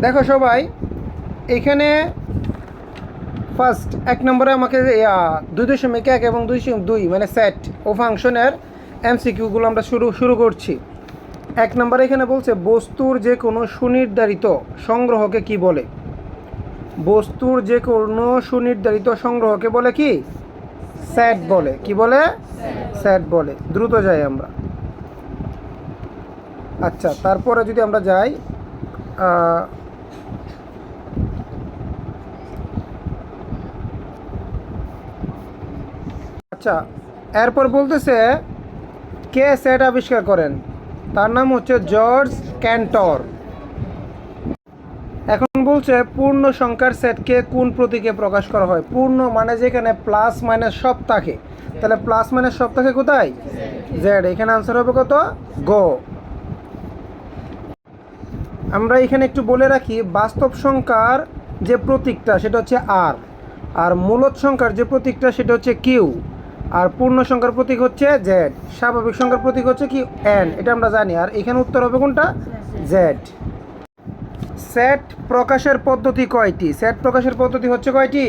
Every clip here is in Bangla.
দেখো সবাই, এখানে ফার্স্ট এক নম্বরে আমাকে 2.1 এবং 2.2 মানে সেট ও ফাংশনের এমসিকিউগুলো আমরা শুরু করছি। এক নম্বরে এখানে বলছে বস্তুর যে কোনো সুনির্ধারিত সংগ্রহকে কি বলে? বস্তুর যে কোনো সুনির্ধারিত সংগ্রহকে বলে কি? সেট বলে। কি বলে? সেট বলে। দ্রুত যাই আমরা। আচ্ছা, তারপরে যদি আমরা যাই, আচ্ছা, এরপর বলতেছে কে সেট আবিষ্কার করেন? তার নাম হচ্ছে জর্জ ক্যান্টর। এখন বলছে পূর্ণ সংখ্যার সেটকে কোন প্রতীকে প্রকাশ করা হয়? পূর্ণ মানে যেখানে প্লাস মাইনাস সব থাকে, তাহলে প্লাস মাইনাস সব থাকে কোথায়? জেড। এখানে আনসার হবে কত? গো। আমরা এখানে একটু বলে রাখি, বাস্তব সংখ্যার যে প্রতীকটা সেটা হচ্ছে আর, আর মূলদ সংখ্যার যে প্রতীকটা সেটা হচ্ছে কিউ, আর পূর্ণ সংখ্যার প্রতীক হচ্ছে জেড, স্বাভাবিক সংখ্যার প্রতীক হচ্ছে কি? এন। এটা আমরা জানি। আর এখানে উত্তর হবে কোনটা? জেড। সেট প্রকাশের পদ্ধতি কয়টি? সেট প্রকাশের পদ্ধতি হচ্ছে কয়টি?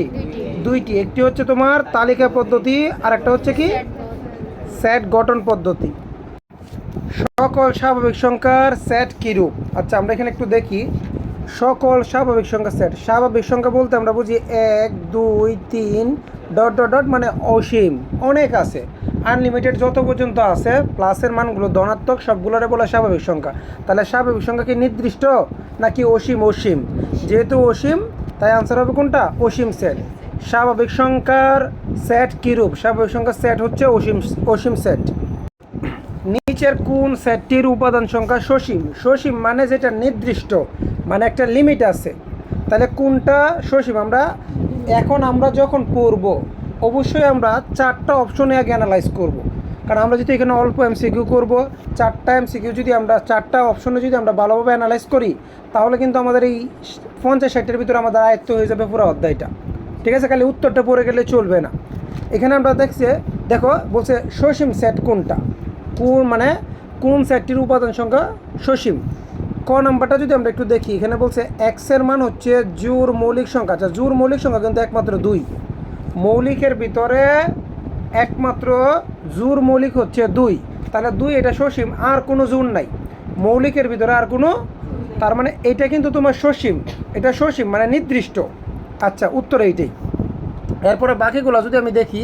দুইটি। একটি হচ্ছে তোমার তালিকা পদ্ধতি, আর একটা হচ্ছে কি? সেট গঠন পদ্ধতি। সকল স্বাভাবিক সংখ্যার সেট কিরূপ? আচ্ছা, আমরা এখানে একটু দেখি। সকল স্বাভাবিক সংখ্যা সেট, স্বাভাবিক সংখ্যা বলতে আমরা বুঝি 1 2 3 ডট ডট ডট মানে অসীম, অনেক আছে, আনলিমিটেড যত পর্যন্ত আছে, প্লাসের মানগুলো ধনাত্মক সবগুলোরে বলে স্বাভাবিক সংখ্যা। তাহলে স্বাভাবিক সংখ্যা কি নির্দিষ্ট নাকি অসীম? অসীম। যেহেতু অসীম তাই আনসার হবে কোনটা? অসীম সেট। স্বাভাবিক সংখ্যার সেট কিরূপ? স্বাভাবিক সংখ্যার সেট হচ্ছে অসীম, অসীম সেট। নিচের কোন সেটটির উপাদান সংখ্যা সসীম? সসীম মানে যেটা নির্দিষ্ট, মানে একটা লিমিট আছে। তাহলে কোনটা সসীম? আমরা যখন পড়ব অবশ্যই আমরা চারটা অপশনে আগে অ্যানালাইজ করব, কারণ আমরা যদি এখানে অল্প এমসিকিউ করব, চারটা এমসিকিউ যদি আমরা চারটা অপশনে যদি আমরা ভালোভাবে অ্যানালাইজ করি, তাহলে কিন্তু আমাদের এই 50-60-এর ভিতরে আমাদের আয়ত্ত হয়ে যাবে পুরো অধ্যায়টা। ঠিক আছে, খালি উত্তরটা পড়ে গেলে চলবে না। এখানে আমরা দেখো বলছে সসীম সেট কোনটা, কোন সেটটির উপাদান সংখ্যা সসীম। ক নাম্বারটা যদি আমরা একটু দেখি, এখানে বলছে এক্সের মান হচ্ছে জোড় মৌলিক সংখ্যা। আচ্ছা, জোড় মৌলিক সংখ্যা কিন্তু একমাত্র 2, মৌলিকের ভিতরে একমাত্র জোড় মৌলিক হচ্ছে 2, তাহলে 2 এটা সসীম, আর কোনো জোড় নাই মৌলিকের ভিতরে, আর কোনো, তার মানে এটা কিন্তু তোমার সসীম, এটা সসীম মানে নির্দিষ্ট। আচ্ছা, উত্তর এইটাই। এরপরে বাকিগুলো যদি আমি দেখি,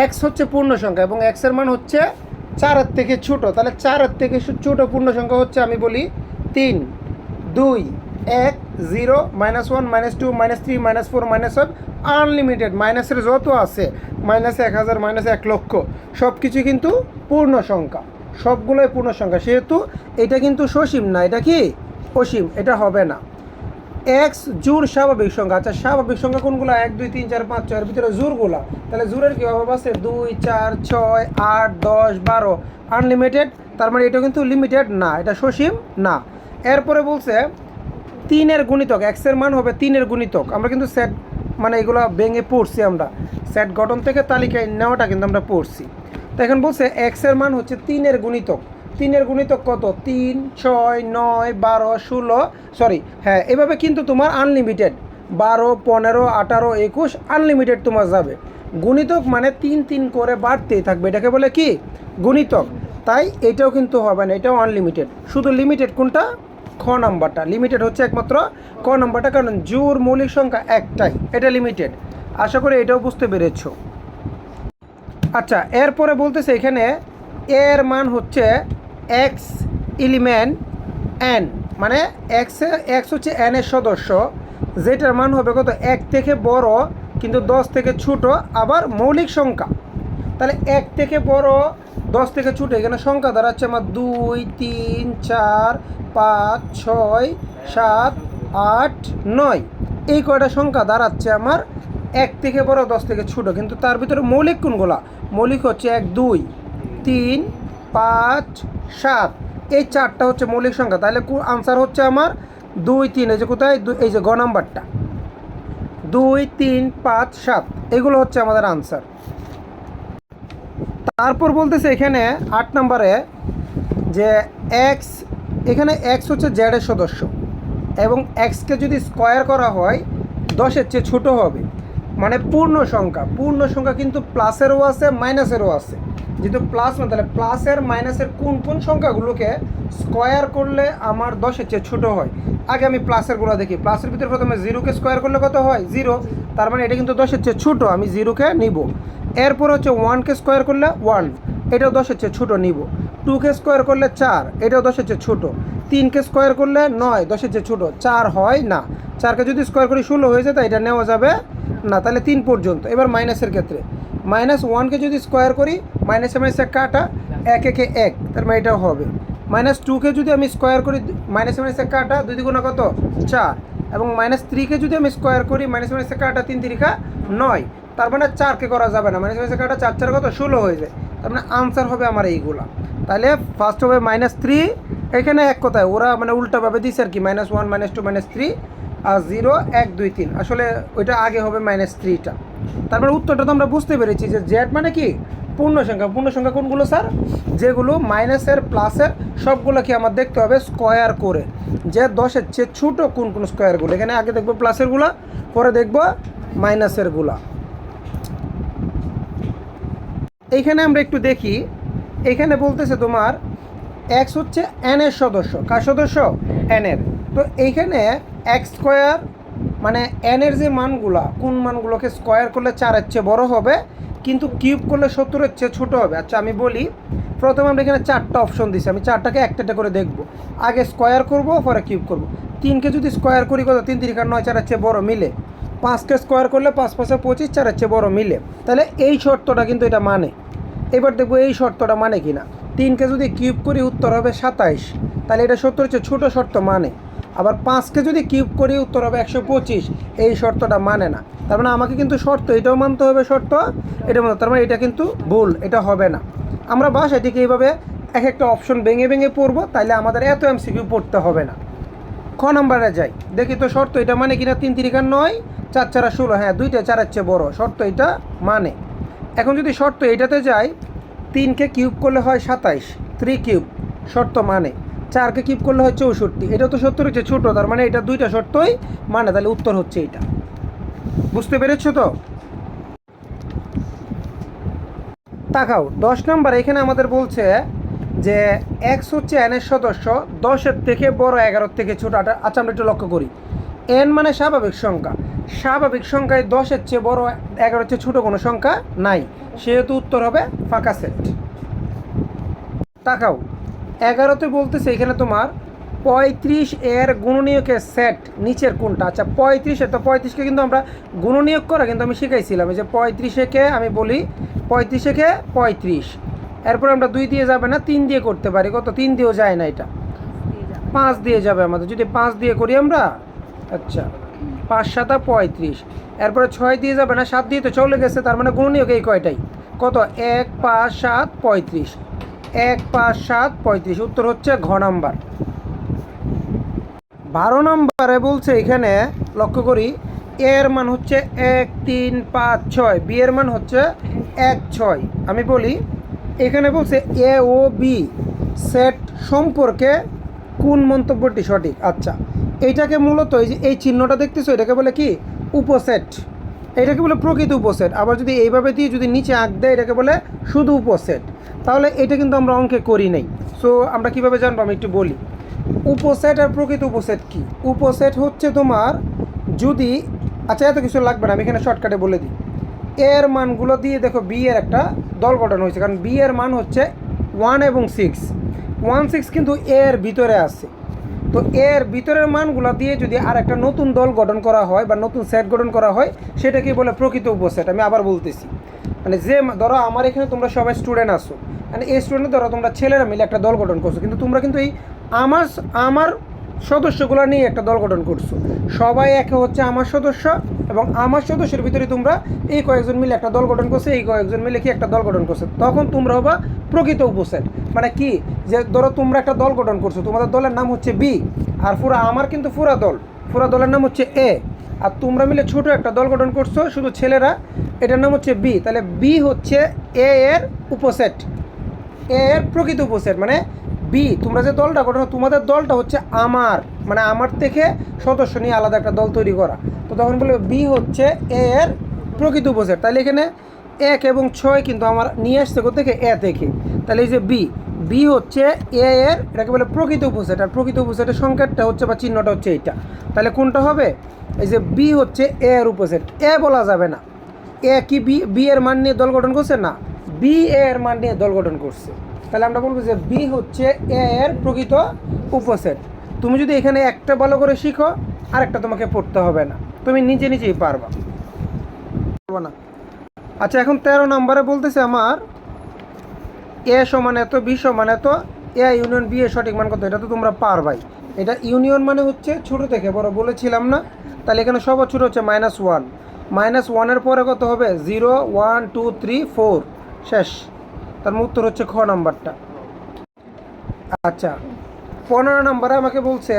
এক্স হচ্ছে পূর্ণ সংখ্যা এবং এক্সের মান হচ্ছে 4-এর থেকে ছোটো, তাহলে 4-এর থেকে ছোটো পূর্ণ সংখ্যা হচ্ছে আমি বলি 3 2 1 0 -1 -2 -3 -4 -5, আনলিমিটেড, মাইনাসের যত আছে, -1000 -1 লক্ষ, সব কিছু কিন্তু পূর্ণ সংখ্যা, সবগুলোই পূর্ণ সংখ্যা। সেহেতু এটা কিন্তু সসীম না, এটা কি? অসীম। এটা হবে না। এক্স জোড় স্বাভাবিক সংখ্যা। আচ্ছা, স্বাভাবিক সংখ্যা কোনগুলো? 1 2 3 4 5 6 এর ভিতরে জোড়গুলা, তাহলে জোড়ের কি অভাব আছে? 2 4 6 8 10 12, আনলিমিটেড, তার মানে এটা কিন্তু লিমিটেড না, এটা সসীম না। এরপরে বলছে 3-এর গুণিতক, এক্সের মান হবে 3-এর গুণিতক। আমরা কিন্তু সেট মানে এগুলো ভেঙে পড়ছি, আমরা সেট গঠন থেকে তালিকায় নেওয়াটা কিন্তু আমরা পড়ছি। তো এখন বলছে এক্সের মান হচ্ছে 3-এর গুণিতক। 3-এর গুণিতক কত? 3 6 9 12 16, সরি হ্যাঁ, এভাবে কিন্তু তোমার আনলিমিটেড 12 15 18 21 আনলিমিটেড তোমার যাবে। গুণিতক মানে 3 3 করে বাড়তেই থাকবে, এটাকে বলে কি? গুণিতক। তাই এটাও কিন্তু হবে না, এটাও আনলিমিটেড। শুধু লিমিটেড কোনটা? খ নাম্বারটা লিমিটেড হচ্ছে একমাত্র ক নাম্বারটা, কারণ জোড় মৌলিক সংখ্যা একটাই, এটা লিমিটেড। আশা করি এটাও বুঝতে পেরেছ। আচ্ছা, এরপরে বলতেছে এখানে এর মান হচ্ছে এক্স এলিমেন্ট এন, মানে এক্স হচ্ছে এন এর সদস্য, যেটার মান হবে কত? 1 থেকে বড় কিন্তু 10 থেকে ছোট, আবার মৌলিক সংখ্যা। তাহলে 1 থেকে বড় 10 থেকে ছোটো, এখানে সংখ্যা দাঁড়াচ্ছে আমার 2 3 4 5 6 7 8 9, এই কয়টা সংখ্যা দাঁড়াচ্ছে আমার 1 থেকে বড় 10 থেকে ছোটো। কিন্তু তার ভিতরে মৌলিক কোনগুলা? মৌলিক হচ্ছে 1 2 3 5 7, এই 4টা হচ্ছে মৌলিক সংখ্যা। তাহলে আনসার হচ্ছে আমার 2 3, এই যে কোথায়? এই যে গ নাম্বারটা, 2 3 5 7, এগুলো হচ্ছে আমাদের আনসার। তারপর বলতেছে এখানে 8 নম্বরে যে এক্স, এখানে এক্স হচ্ছে জেডের সদস্য, এবং এক্সকে যদি স্কোয়ার করা হয় 10-এর চেয়ে ছোটো হবে, মানে পূর্ণ সংখ্যা কিন্তু প্লাসেরও আছে মাইনাসেরও আছে। যেহেতু প্লাস না, তাহলে প্লাসের মাইনাসের কোন কোন সংখ্যাগুলোকে স্কোয়ার করলে আমার 10-এর চেয়ে ছোটো হয়। আগে আমি প্লাসেরগুলো দেখি। প্লাসের ভিতরে প্রথমে 0কে স্কোয়ার করলে কত হয়? 0, তার মানে এটা কিন্তু 10-এর চেয়ে ছোটো, আমি 0কে নিব। এরপর হচ্ছে 1কে স্কোয়ার করলে 1, এটাও 10-এর চেয়ে ছোটো নিব। 2কে স্কোয়ার করলে 4, এটাও 10-এর চেয়ে ছোটো। 3কে স্কোয়ার করলে 9, 10-এর চেয়ে ছোটো। 4 হয় না, 4কে যদি স্কোয়ার করি 16 হয়ে যায়, তাই এটা নেওয়া যাবে না, তাহলে 3 পর্যন্ত। এবার মাইনাসের ক্ষেত্রে -1কে যদি স্কোয়ার করি, মাইনাসে মাইনাসে কাটা, 1 একে 1, তার মানে এটাও হবে। -2কে যদি আমি স্কোয়ার করি, মাইনাসে মাইনাসে কাটা, 2 দ্বিগুণে কত? 4। এবং -3কে যদি আমি স্কোয়ার করি, মাইনাসে মাইনাসে কাটা, 3 3 9, তার মানে 4কে করা যাবে না, মাইনাসে মাইনাসে কাটা, 4 4 কত? 16 হয়ে যায়। তার মানে আনসার হবে আমার এইগুলা। তাহলে ফার্স্ট হবে -3, এখানে এক কথায় ওরা মানে উল্টাভাবে দিচ্ছে আর কি, -1 -2 -3 আর 0 1 2 3, আসলে ওইটা আগে হবে -3টা। তারপরে উত্তরটা তো আমরা বুঝতে পেরেছি যে জেড মানে কি? পূর্ণ সংখ্যা কোনগুলো স্যার? যেগুলো মাইনাসের প্লাসের সবগুলো কি আমার দেখতে হবে স্কোয়ার করে, যে 10-এর চেয়ে ছোটো কোন কোন স্কোয়ারগুলো। এখানে আগে দেখবো প্লাসেরগুলো, পরে দেখবো মাইনাসেরগুলা। এইখানে আমরা একটু দেখি, এইখানে বলতেছে তোমার এক্স হচ্ছে এন এর সদস্য। কার সদস্য? এন এর। তো এইখানে এক্স স্কোয়ার মানে এন এর যে মানগুলা, কোন মানগুলোকে স্কোয়ার করলে 4-এর চেয়ে বড় হবে, কিন্তু কিউব করলে 70-এর চেয়ে ছোটো হবে। আচ্ছা আমি বলি, প্রথমে আমরা এখানে 4টা অপশন দিচ্ছি, আমি 4টাকে একটা করে দেখব। আগে স্কোয়ার করব, পরে কিউব করব। 3কে যদি স্কোয়ার করি কত? 3 3 9, 4-এর চেয়ে বড় মিলে। 5কে স্কোয়ার করলে 5 5 25, 4-এর চেয়ে বড় মিলে। তাহলে এই শর্তটা কিন্তু এটা মানে। এবার দেখবো এই শর্তটা মানে কি না। 3কে যদি কিউব করি উত্তর হবে 27, তাহলে এটা 70-এর চেয়ে ছোটো শর্ত মানে। আবার 5কে যদি কিউব করি উত্তর হবে 125, এই শর্তটা মানে না। তার মানে আমাকে কিন্তু শর্ত এটাও মানতে হবে, শর্ত এটা মানতে, তার মানে এটা কিন্তু ভুল, এটা হবে না। আমরা বাস এটিকে এইভাবে এক একটা অপশন ভেঙে ভেঙে পড়বো, তাইলে আমাদের এত এমসিকিউ পড়তে হবে না। খ নম্বরে যাই, দেখি তো শর্ত এটা মানে কিনা। 3 3 9, 4 4 16, হ্যাঁ দুইটা 4-এর চেয়ে বড়, শর্ত এটা মানে। এখন যদি শর্ত এইটাতে যাই, 3কে কিউব করলে হয় 27, 3 কিউব, শর্ত মানে। 4কে কিউব করলে হয় 64, এটা তো 70-এর চেয়ে ছোটো, তার মানে এটা দুইটা শর্তই মানে, তাহলে উত্তর হচ্ছে এইটা। বুঝতে পেরেছো তো? তাকাও 10 নম্বর, এখানে আমাদের বলছে যে এক্স হচ্ছে এন এর সদস্য, 10-এর থেকে বড়, 11-এর থেকে ছোটো। আচ্ছা আমরা একটু লক্ষ্য করি, এন মানে স্বাভাবিক সংখ্যা, স্বাভাবিক সংখ্যায় 10-এর চেয়ে বড়, 11-এর চেয়ে ছোটো কোনো সংখ্যা নাই, সেহেতু উত্তর হবে ফাঁকা সেট। তাকাও 11তে বলতেছে এখানে তোমার 35 এর গুণনীয়কের সেট নিচের কোনটা? আচ্ছা 35, তো 35কে কিন্তু আমরা গুণনীয়ক করা কিন্তু আমি শিখাইছিলাম, যে 35-কে আমি বলি 35-কে 35, এরপর আমরা 2 দিয়ে যাবে না, 3 দিয়ে করতে পারি। কত? 3 দিয়েও যায় না, এটা 5 দিয়ে যাবে আমাদের, যদি 5 দিয়ে করি আমরা। আচ্ছা 5 7 35, এরপরে 6 দিয়ে যাবে না, 7 দিয়ে তো চলে গেছে, তার মানে গুণনীয়ক এই কয়টাই। কত? 1 5 7 35, 1 5 7 35, উত্তর হচ্ছে ঘ নাম্বার। 12 নম্বরে বলছে এখানে লক্ষ্য করি, এর মান হচ্ছে 1 3 5 6, বি এর মান হচ্ছে 1 6। আমি বলি এখানে বলছে এ ও বি সেট সম্পর্কে কোন মন্তব্যটি সঠিক? আচ্ছা এইটাকে মূলত এই যে এই চিহ্নটা দেখতেছো, এটাকে বলে কি? উপসেট। এটাকে বলে প্রকৃত উপসেট। আবার যদি এইভাবে দিয়ে যদি নিচে আঁক দেয়, এটাকে বলে শুধু উপসেট। তাহলে এটা কিন্তু আমরা অঙ্কে করি নাই। সো আমরা কিভাবে জানবো? আমি একটু বলি, উপসেট আর প্রকৃত উপসেট কি। উপসেট হচ্ছে তোমার যদি, আচ্ছা এত কিছু লাগবে না, আমি এখানে শর্টকাটে বলে দিই। এর মানগুলো দিয়ে দেখো বি এর একটা দল গঠন হয়েছে, কারণ বি এর মান হচ্ছে 1 এবং 6, 1 6 কিন্তু এর ভিতরে আছে। তো এর ভিতরের মানগুলো দিয়ে যদি আর একটা নতুন দল গঠন করা হয় বা নতুন সেট গঠন করা হয়, সেটাকে বলে প্রকৃত উপসেট। আমি আবার বলতেছি, মানে যে ধরো আমার এখানে তোমরা সবাই স্টুডেন্ট আসো, মানে এই স্টুডেন্ট ধরো তোমরা ছেলেরা মিলে একটা দল গঠন করছো, কিন্তু তোমরা কিন্তু এই আমার সদস্যগুলো নিয়ে একটা দল গঠন করছো, সবাই একে হচ্ছে আমার সদস্য, এবং আমার সদস্যের ভিতরে তোমরা এই কয়েকজন মিলে একটা দল গঠন করছে, এই কয়েকজন মিলে কি একটা দল গঠন করছে, তখন তোমরা হবা প্রকৃত উপসেট। মানে কি, যে ধরো তোমরা একটা দল গঠন করছো, তোমাদের দলের নাম হচ্ছে বি, আর আমার কিন্তু পুরা দলের নাম হচ্ছে এ, আর তোমরা মিলে ছোট একটা দল গঠন করছো শুধু ছেলেরা, এটার নাম হচ্ছে বি। তাহলে বি হচ্ছে এ এর উপসেট, এ এর প্রকৃত উপসেট, মানে বি, তোমরা যে দলটা করো তোমাদের দলটা হচ্ছে আমার, মানে আমার থেকে সদস্য নিয়ে আলাদা একটা দল তৈরি করা। তো তখন বলবে বি হচ্ছে এ এর প্রকৃত উপসেট। তাহলে এখানে 1 এবং 6 কিন্তু আমার নিয়ে আসছে কোথেকে, এ থেকে। তাহলে এই যে বি, বি হচ্ছে এ এর, এটাকে বলে প্রকৃত উপসেট। আর প্রকৃত উপসেটের সংকেতটা হচ্ছে বা চিহ্নটা হচ্ছে এইটা। তাহলে কোনটা হবে, এই যে বি হচ্ছে এ এর উপসেট। এ বলা যাবে না, এ কি বি, বি এর মান নিয়ে দল গঠন করছে না, বি এ এর মান নিয়ে দল গঠন করছে। তাহলে আমরা বলবো যে বি হচ্ছে এ এর প্রকৃত উপসেট। তুমি যদি এখানে একটা ভালো করে শিখো, আরেকটা তোমাকে পড়তে হবে না, তুমি নিজে নিজেই পারবা না। আচ্ছা, এখন 13 নম্বরে বলতেছে আমার এ সমান এত, বি সমান এত, এ ইউনিয়ন বি এর সঠিক মান কত। এটা তো তোমরা পারবাই। এটা ইউনিয়ন মানে হচ্ছে ছোট থেকে বড়, বলেছিলাম না। তাহলে এখানে সবার ছোট হচ্ছে -1, -1-এর পরে কত হবে, 0, 1, 2, 3, 4, শেষ। তার উত্তর হচ্ছে খ নাম্বারটা। আচ্ছা, 15 নম্বরে আমাকে বলছে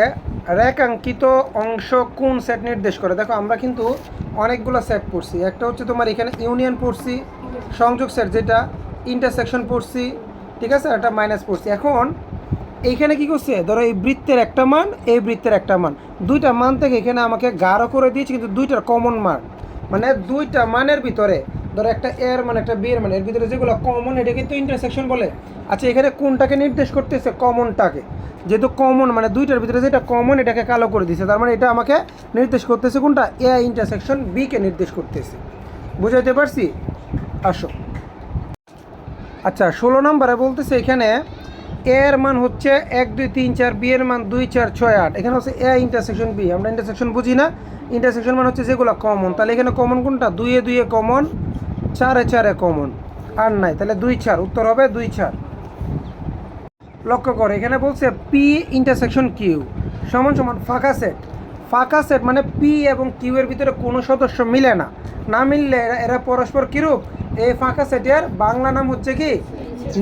রেখাঙ্কিত অংশ কোন সেট নির্দেশ করে। দেখো আমরা কিন্তু অনেকগুলো সেট পড়ছি। একটা হচ্ছে তোমার এখানে ইউনিয়ন পড়ছি, সংযোগ সেট যেটা, ইন্টারসেকশন পড়ছি, ঠিক আছে, একটা মাইনাস পড়ছি। এখন এইখানে কি করছে, ধরো এই বৃত্তের একটা মান, এই বৃত্তের একটা মান, দুইটা মান থেকে এখানে আমাকে গাঢ় করে দিয়েছে, কিন্তু দুইটার কমন মান, মানে দুইটা মানের ভিতরে ধরো একটা এর মান একটা বি এর মান, এর ভিতরে যেগুলো কমন এটা কিন্তু ইন্টারসেকশন বলে। আচ্ছা, এখানে কোনটাকে নির্দেশ করতেছে, কমনটাকে। যেহেতু কমন মানে দুইটার ভিতরে যেটা কমন এটাকে কালো করে দিছে, তার মানে এটা আমাকে নির্দেশ করতেছে কোনটা, এ ইন্টারসেকশন বি কে নির্দেশ করতেছে। বুঝাইতে পারছি? আসো। আচ্ছা, 16 নম্বরে বলতেছে এখানে এর মান হচ্ছে 1, 2, 3, 4, বি এর মান 2, 4, 6, 8। এখানে হচ্ছে এ ইন্টারসেকশন বি। আমরা ইন্টারসেকশন বুঝি না, ইন্টারসেকশন মানে হচ্ছে যেগুলো কমন। তাহলে এখানে কমন কোনটা, 2 এ 2 a common, 4 A 4 a common, আর নাই। তাহলে 2, 4, উত্তর হবে 2, 4। লক্ষ্য করে এখানে বলছে পি ইন্টারসেকশন কিউ সমান সমান ফাঁকা সেট। ফাঁকা সেট মানে পি এবং কিউ এর ভিতরে কোনো সদস্য মিলে না, না মিললে এরা পরস্পর কিরূপ, এই ফাঁকা সেটের বাংলা নাম হচ্ছে কি,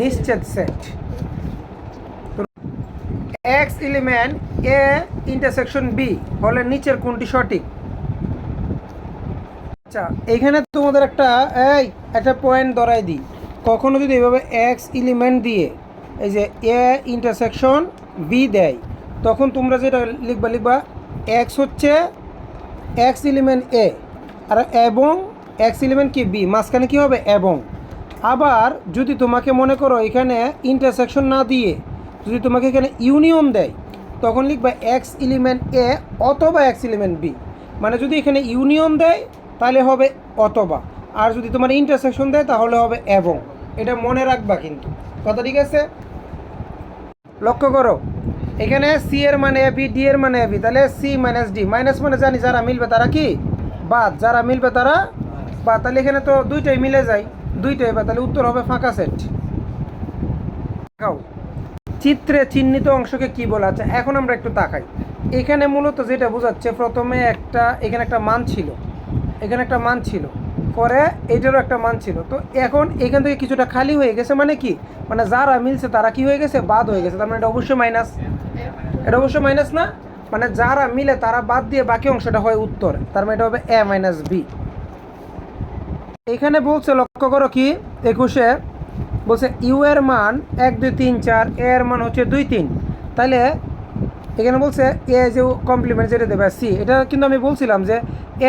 নিশ্চিত set. X element A intersection B হলে নিচের কোনটি সঠিক। আচ্ছা, এইখানে তোমাদের একটা পয়েন্ট ধরাই দিই। কখনো যদি এভাবে এক্স এলিমেন্ট দিয়ে এই যে এ ইন্টারসেকশন বি দেয়, তখন তোমরা যেটা লিখবা এক্স হচ্ছে এক্স এলিমেন্ট এ, আর এবং এক্স এলিমেন্ট কি বি, মাঝখানে কী হবে এবং। আবার যদি তোমাকে মনে করো এখানে ইন্টারসেকশন না দিয়ে যদি তোমাকে এখানে ইউনিয়ন দেয়, তখন লিখবা এক্স এলিমেন্ট এ অথবা এক্স এলিমেন্ট বি। মানে যদি এখানে ইউনিয়ন দেয় তাহলে হবে অথবা, আর যদি তোমার ইন্টারসেকশন দেয় তাহলে হবে এবং। এটা মনে রাখবা কিন্তু, কথা ঠিক আছে? লক্ষ্য করো এখানে সি এর মানে এ বি, ডি এর মানে এ বি, তাহলে সি মাইনাস ডি। মাইনাস মানে জানি যারা মিলবে তারা কি বাদ, যারা মিলবে তারা বাদ। তাহলে এখানে তো দুইটাই মিলে যায়, দুইটাই বাদ। তাহলে উত্তর হবে ফাঁকা সেট। চিত্রে চিহ্নিত অংশকে কি বলা আছে, এখন আমরা একটু তাকাই। এখানে মূলত যেটা বোঝাচ্ছে, প্রথমে এখানে একটা মান ছিল, এখানে একটা মান ছিল, পরে এইটারও একটা মান ছিল। তো এখন এখান থেকে কিছুটা খালি হয়ে গেছে, মানে কি, মানে যারা মিলছে তারা কি হয়ে গেছে, বাদ হয়ে গেছে। তার মানে এটা অবশ্যই মাইনাস, এটা অবশ্যই মাইনাস না, মানে যারা মিলে তারা বাদ দিয়ে বাকি অংশটা হয় উত্তর। তার মানে এটা হবে এ মাইনাস বি। এখানে বলছে লক্ষ্য করো কি 21-এ বলছে ইউ এর মান 1, 2, 3, 4, এ এর মান হচ্ছে 2, 3। তাহলে এখানে বলছে এ যে কমপ্লিমেন্ট যেটা দেবে সি, এটা কিন্তু আমি বলছিলাম যে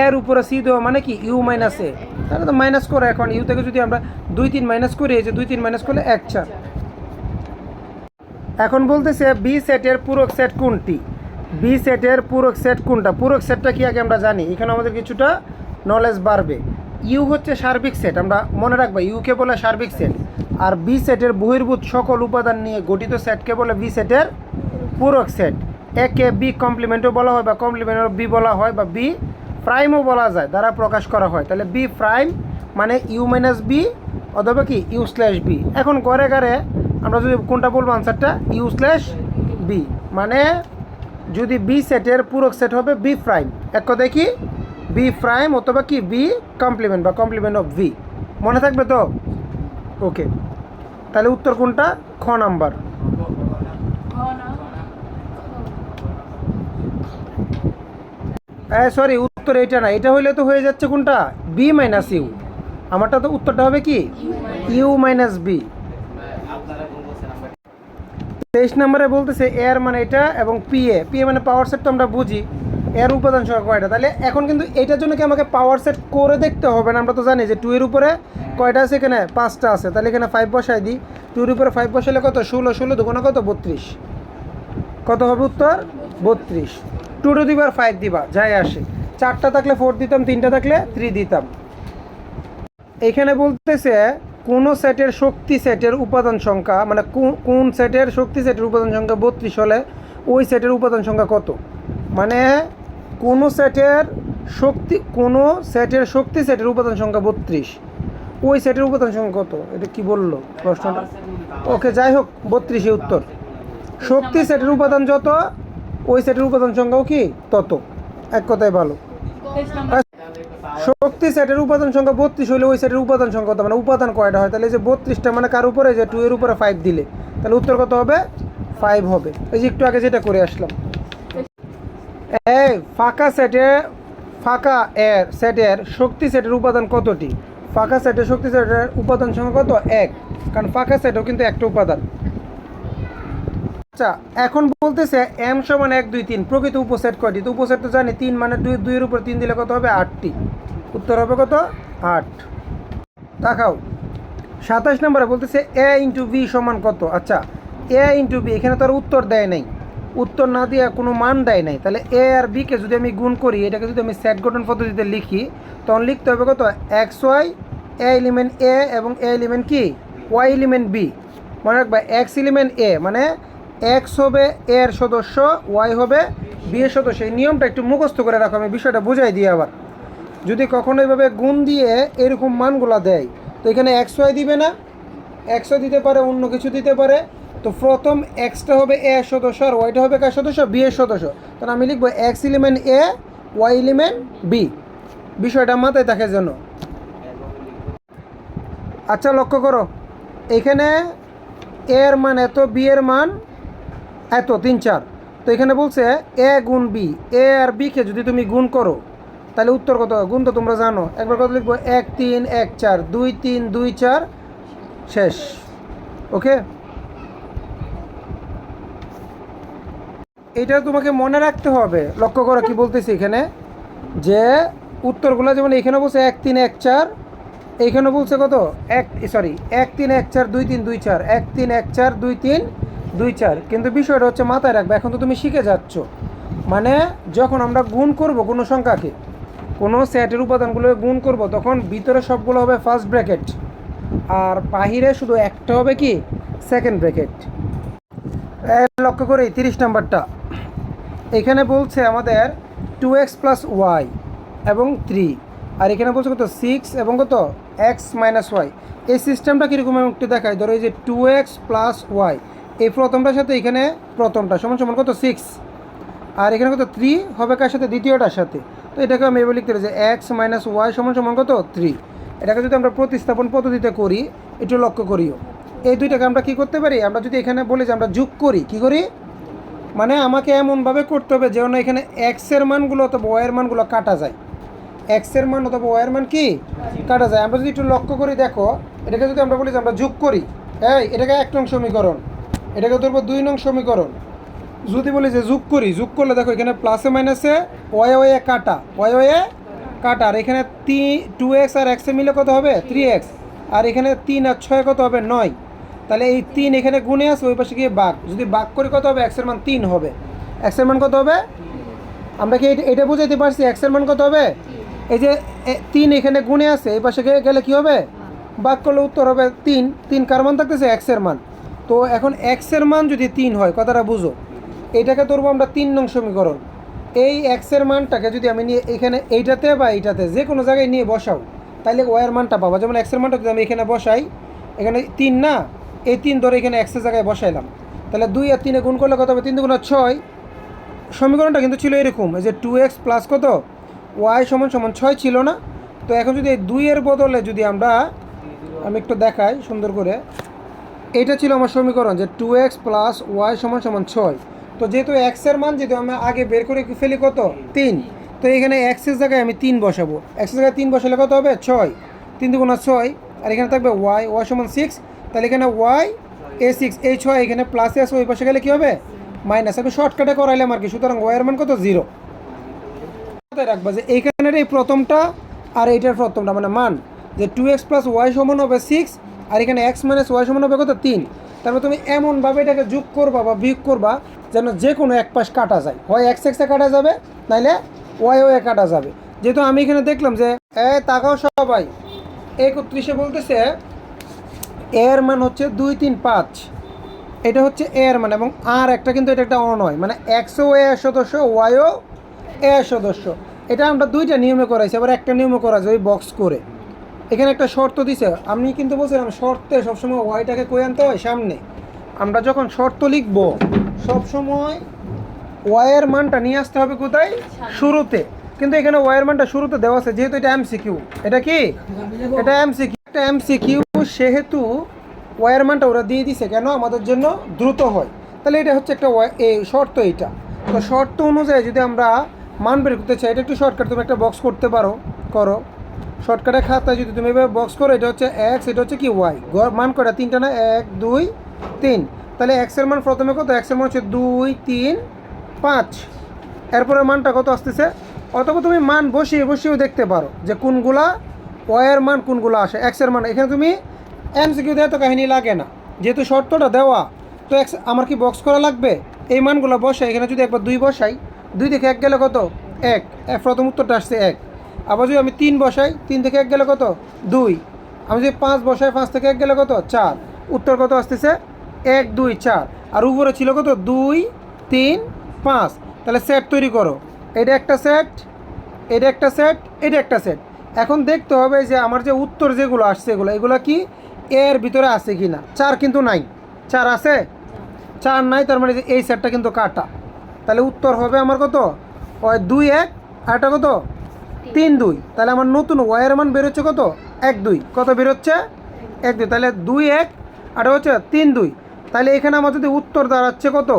এর উপরে সি দেওয়া মানে কি ইউ মাইনাস এ। তাহলে তো মাইনাস করে, এখন ইউ থেকে যদি আমরা 2, 3 মাইনাস করি, এই যে 2, 3 মাইনাস করলে 1, 4। এখন বলতেছে বি সেটের পূরক সেট কোনটি। বি সেটের পূরক সেট কোনটা, পূরক সেটটা কি আগে আমরা জানি, এখানে আমাদের কিছুটা নলেজ বাড়বে। ইউ হচ্ছে সার্বিক সেট, আমরা মনে রাখবো ইউকে বলে সার্বিক সেট। আর বি সেটের বহির্ভূত সকল উপাদান নিয়ে গঠিত সেটকে বলে বি সেটের পূরক সেট। একে বি কমপ্লিমেন্টও বলা হয়, বা কমপ্লিমেন্ট বি বলা হয়, বা বি প্রাইমও বলা যায়, দ্বারা প্রকাশ করা হয়। তাহলে বি প্রাইম মানে ইউ মাইনাস বি অথবা কি ইউ স্ল্যাশ বি। এখন ঘরে ঘরে আমরা যদি কোনটা বলবো আনসারটা ইউ স্ল্যাশ বি, মানে যদি বি সেটের পূরক সেট হবে বি প্রাইম, এক কথায় কি বি প্রাইম অথবা কি বি কমপ্লিমেন্ট বা কমপ্লিমেন্ট অফ বি। মনে থাকবে তো? ওকে, তাহলে উত্তর কোনটা, খ নাম্বার। সরি, উত্তর এটা না, এটা হইলে তো হয়ে যাচ্ছে কোনটা, বি মাইনাস ইউ। আমারটা তো উত্তরটা হবে কি ইউ মাইনাস বি। 23 নম্বরে বলতেছে এর মানে এটা এবং পিএ মানে পাওয়ার সেট তো আমরা বুঝি, এর উপাদান সংখ্যা কয়টা। তাহলে এখন কিন্তু এটার জন্য কি আমাকে পাওয়ার সেট করে দেখতে হবে না? আমরা তো জানি যে 2 এর উপরে কয়টা আছে, এখানে 5টা আছে। তাহলে এখানে 5 বসাই দিই। 2 এর উপরে 5 বসাইলে কত? 16, 16 দুগুণে কত? 32। কত হবে উত্তর? 32। 2 টু দি পাওয়ার 5 দিবা, যাই আসে। 4টা থাকলে 4 দিতাম, 3টা থাকলে 3 দিতাম। এখানে বলতেছে কোন সেটের শক্তি সেটের উপাদান সংখ্যা, মানে কোন সেটের শক্তি সেটের উপাদান সংখ্যা 32 হলে ওই সেটের উপাদান সংখ্যা কত। মানে কোনো সেটের শক্তি সেটের উপাদান সংখ্যা 32, ওই সেটের উপাদান সংখ্যা কত? এটা কি বললো প্রশ্নটা? ওকে, যাই হোক, 32 উত্তর। শক্তি সেটের উপাদান যত, ওই সেটের উপাদান সংখ্যাও কি তত, এক কথায় ভালো। শক্তি সেটের উপাদান সংখ্যা 32 হলে ওই সেটের উপাদান সংখ্যা কত, মানে উপাদান কয়টা হয়। তাহলে যে 32টা মানে কার উপরে, যে 2 এর উপরে 5 দিলে তাহলে উত্তর কত হবে? 5 হবে। এই যে একটু আগে যেটা করে আসলাম। এই ফাঁকা এর সেটের শক্তি সেটের উপাদান কতটি? ফাঁকা সেটের শক্তি সেটের উপাদান সংখ্যা কত? 1, কারণ ফাঁকা সেটও কিন্তু একটা উপাদান। আচ্ছা, এখন বলতেছে m সমান 1 2 3 প্রকৃত উপসেট কয়টি? তো উপসেট তো জানি 3, মানে 2 এর উপর 3 দিলে কত হবে? 8টি। উত্তর হবে কত? 8। দেখাও 27 নম্বরে বলতেছে a ইন্টু বি সমান কত? আচ্ছা, a ইন্টু বি এখানে তো আর উত্তর দেয় নাই, উত্তর না দিয়ে কোনো মান দেয় নাই। তাহলে এ আর বিকে যদি আমি গুণ করি, এটাকে যদি আমি সেট গঠন পদ্ধতিতে লিখি, তখন লিখতে হবে কত? X y, A element A এবং এ এলিমেন্ট কি? Y element B. মনে রাখবা এক্স এলিমেন্ট এ মানে এক্স হবে এ এর সদস্য, ওয়াই হবে বি এর সদস্য। এই নিয়মটা একটু মুখস্থ করে রাখো, আমি বিষয়টা বুঝাই দিই। আবার যদি কখনো এইভাবে গুণ দিয়ে এরকম মানগুলো দেয়, তো এখানে এক্স ওয়াই দিবে না, এক্সও দিতে পারে, অন্য কিছু দিতে পারে। তো প্রথম এক্সটা হবে এ এর সদস্য আর ওয়াইটা হবে কার সদস্য? বি এর সদস্য। তাহলে আমি লিখবো এক্স এলিমেন্ট এ, ওয়াই এলিমেন্ট বি। বিষয়টা মাথায় থাকে যেন। আচ্ছা, লক্ষ্য করো এখানে এর মান এত, বি এর মান এত, 3 4। তো এখানে বলছে এ গুণ বি, এ আর বিকে যদি তুমি গুণ করো তাহলে উত্তর কত? গুণ তো তোমরা জানো। একবার কত লিখবো? 1 3 1 4, 2 3 2 4, শেষ। ওকে, এটা তোমাকে মনে রাখতে হবে। লক্ষ্য করো কি বলতেছি এখানে, যে উত্তরগুলো যেমন এখানে বলছে 1 3 1 4, এইখানে বলছে কত? 1 3 1 4 2 3 2 4, 1 3 1 4 2 3 2 4। কিন্তু বিষয়টা হচ্ছে মাথায় রাখবে, এখন তো তুমি শিখে যাচ্ছ। মানে যখন আমরা গুণ করব কোনো সংখ্যাকে, কোনো সেটের উপাদানগুলো গুণ করব, তখন ভিতরে সবগুলো হবে ফার্স্ট ব্র্যাকেট আর বাহিরে শুধু একটা হবে কি? Second bracket. লক্ষ্য করি 30 নাম্বারটা। এখানে বলছে আমাদের 2x প্লাস ওয়াই এবং 3, আর এখানে বলছে কত? 6 এবং কত? X minus y. এই সিস্টেমটা কীরকম আমি একটু দেখাই। ধরো এই যে 2x প্লাস ওয়াই, এই প্রথমটার সাথে এখানে প্রথমটা সমান সমান কত? 6, আর এখানে কত? 3 হবে কার সাথে? দ্বিতীয়টার সাথে। তো এটাকে আমি এবার লিখতে পারি যে এক্স মাইনাস ওয়াই সমান সমান কত? 3। এটাকে যদি আমরা প্রতিস্থাপন পদ্ধতিতে করি, একটু লক্ষ্য করিও। এই দুইটাকে আমরা কি করতে পারি? আমরা যদি এখানে বলি যে আমরা যোগ করি, কি করি? মানে আমাকে এমনভাবে করতে হবে যেন এখানে এক্সের মানগুলো অথবা ওয়াইয়ের মানগুলো কাটা যায়। এক্সের মান অথবা ওয়াইয়ের মান কি কাটা যায়। আমরা যদি একটু লক্ষ্য করি, দেখো এটাকে যদি আমরা বলি যে আমরা যোগ করি, এটাকে 1 নং সমীকরণ, এটাকে ধরবো 2 নং সমীকরণ। যদি বলি যে যোগ করি, যোগ করলে দেখো এখানে প্লাসে মাইনাসে ওয়াই ওয়ে কাটা, ওয়াই ওয়ে কাটা, আর এখানে 2x আর এক্সে মিলে কত হবে? 3x, আর এখানে 3 আর 6 কত হবে? 9। তাহলে এই 3 এখানে গুণে আছে, ওই পাশে গিয়ে ভাগ, যদি ভাগ করি কত হবে? এক্সের মান 3 হবে। এক্সের মান কত হবে? আমরা কি এটা বুঝাইতে পারছি? এক্সের মান কত হবে? এই যে 3 এখানে গুণে আছে, এই পাশে গেলে কি হবে? ভাগ করলে উত্তর হবে 3। 3 কার মান থাকতেছে? এক্সের মান। তো এখন এক্সের মান যদি 3 হয়, কথাটা বুঝো, এটাকে ধরবো আমরা 3 নং সমীকরণ। এই এক্সের মানটাকে যদি আমি নিয়ে এখানে এইটাতে বা এইটাতে যে কোনো জায়গায় নিয়ে বসাও, তাহলে ওয়াইয়ের মানটা পাবা। যেমন এক্সের মানটা যদি আমি এখানে বসাই, এখানে 3 না, এই 3 ধরে এখানে এক্সের জায়গায় বসাইলাম, তাহলে 2 আর 3 গুণ করলে কত হবে? 3 2 6। সমীকরণটা কিন্তু ছিল এরকম, এই যে 2x প্লাস কত? ওয়াই সমান সমান 6 ছিল না? তো এখন যদি এই 2 এর বদলে যদি আমি একটু দেখাই সুন্দর করে, এইটা ছিল আমার সমীকরণ যে 2x প্লাস ওয়াই সমান সমান 6। তো যেহেতু এক্সের মান যেহেতু আমরা আগে বের করে ফেলি কত? 3, তো এখানে এক্সের জায়গায় আমি 3 বসাবো। এক্সের জায়গায় 3 বসালে কত হবে? 6। 3 2 6, আর এখানে থাকবে ওয়াই, ওয়াই সমান 6। তাহলে এখানে ওয়াই A6 এই 6 এখানে প্লাসে আছে, ওই পাশে গেলে কী হবে মাইনাস। আমি শর্টকাটে করাইলাম আর কি। সুতরাং ওয়াইয়ের মান কত 0। মাথায় রাখবা যে এইখানের এই প্রথমটা আর এইটার প্রথমটা মানে মান যে 2x + y সমান হবে 6, আর এখানে x - y সমান হবে কত 3। তারপর তুমি এমনভাবে এটাকে যোগ করবা বা বিয়োগ করবা যেন যে কোনো এক পাশ কাটা যায়, হয় x এ কাটা যাবে নাইলে y কাটা যাবে। যেহেতু আমি এখানে দেখলাম যে তাকাও সবাই, 31 বলতেছে এর মান হচ্ছে 2 3 5, এটা হচ্ছে এর মান, এবং আর একটা কিন্তু এটা একটা অনয় মানে এক্সও এ এর সদস্য, ওয়াইও এ এর সদস্য। এটা আমরা দুইটা নিয়মে করাইছি, আবার একটা নিয়মে করা যায় ওই বক্স করে। এখানে একটা শর্ত দিছে, আমি কিন্তু বলছিলাম শর্তে সবসময় ওয়াইটাকে কই আনতে হয় সামনে। আমরা যখন শর্ত লিখব সবসময় ওয়াইয়ের মানটা নিয়ে আসতে হবে কোথায়, শুরুতে। কিন্তু এখানে ওয়াইয়ের মানটা শুরুতে দেওয়া আছে, যেহেতু এটা এমসিকিউ। এটা কি, এটা এমসিকিউ, একটা এমসিকিউ, সেহেতু ওয়াইয়ের মানটা ওরা দিয়ে দিছে কেন, আমাদের জন্য দ্রুত হয়। তাহলে এটা হচ্ছে একটা এই শর্ত। এইটা তো শর্ত অনুযায়ী যদি আমরা মান বের করতে চাই, এটা একটু শর্টকাট, তুমি একটা বক্স করতে পারো, করো শর্টকাটের খাতায় যদি তুমি এভাবে বক্স করো, এটা হচ্ছে এক্স, এটা হচ্ছে কি ওয়াই, মান কটা 3টা না, 1 2 3। তাহলে এক্সের মান প্রথমে কত, এক্সের মান হচ্ছে 2 3 5, এরপরে মানটা কত আসতেছে। অথবা তুমি মান বসিয়েও দেখতে পারো যে কোনগুলা ওয়াইয়ের মান কোনগুলো আসে এক্সের মান। এখানে তুমি এমসিকিউ দেওয়া তো কাহিনী লাগে না, যেহেতু শর্তটা দেওয়া। তো এক্স আমার কি বক্স করা লাগবে, এই মানগুলো বসাই। এখানে যদি একবার 2 বসাই, 2 থেকে 1 গেলে কত 1, প্রথম উত্তরটা আসছে 1। আবার যদি আমি 3 বসাই, 3 থেকে 1 গেলে কত 2। আমি যদি 5 বসাই, 5 থেকে 1 গেলে কত 4। উত্তর কত আসতেছে 1 2 4, আর উপরে ছিল কত 2 3 5। তাহলে সেট তৈরি করো, এটা একটা সেট, এটা একটা সেট, এটা একটা সেট। এখন দেখতে হবে যে আমার যে উত্তর যেগুলো আসছে এগুলো কি এর ভিতরে আছে কি না। 4 কিন্তু নাই, 4 আছে, 4 নাই, তার মানে যে এই সেটটা কিন্তু কাটা। তাহলে উত্তর হবে আমার কত, ওই 2 1, আর এটা কত 3 2। তাহলে আমার নতুন ওয়াইয়ের মান বেরোচ্ছে কত 1 2, কত বেরোচ্ছে 1 2। তাহলে 2 1, আর হচ্ছে 3 2। তাহলে এখানে আমার যদি উত্তর দাঁড়াচ্ছে কত,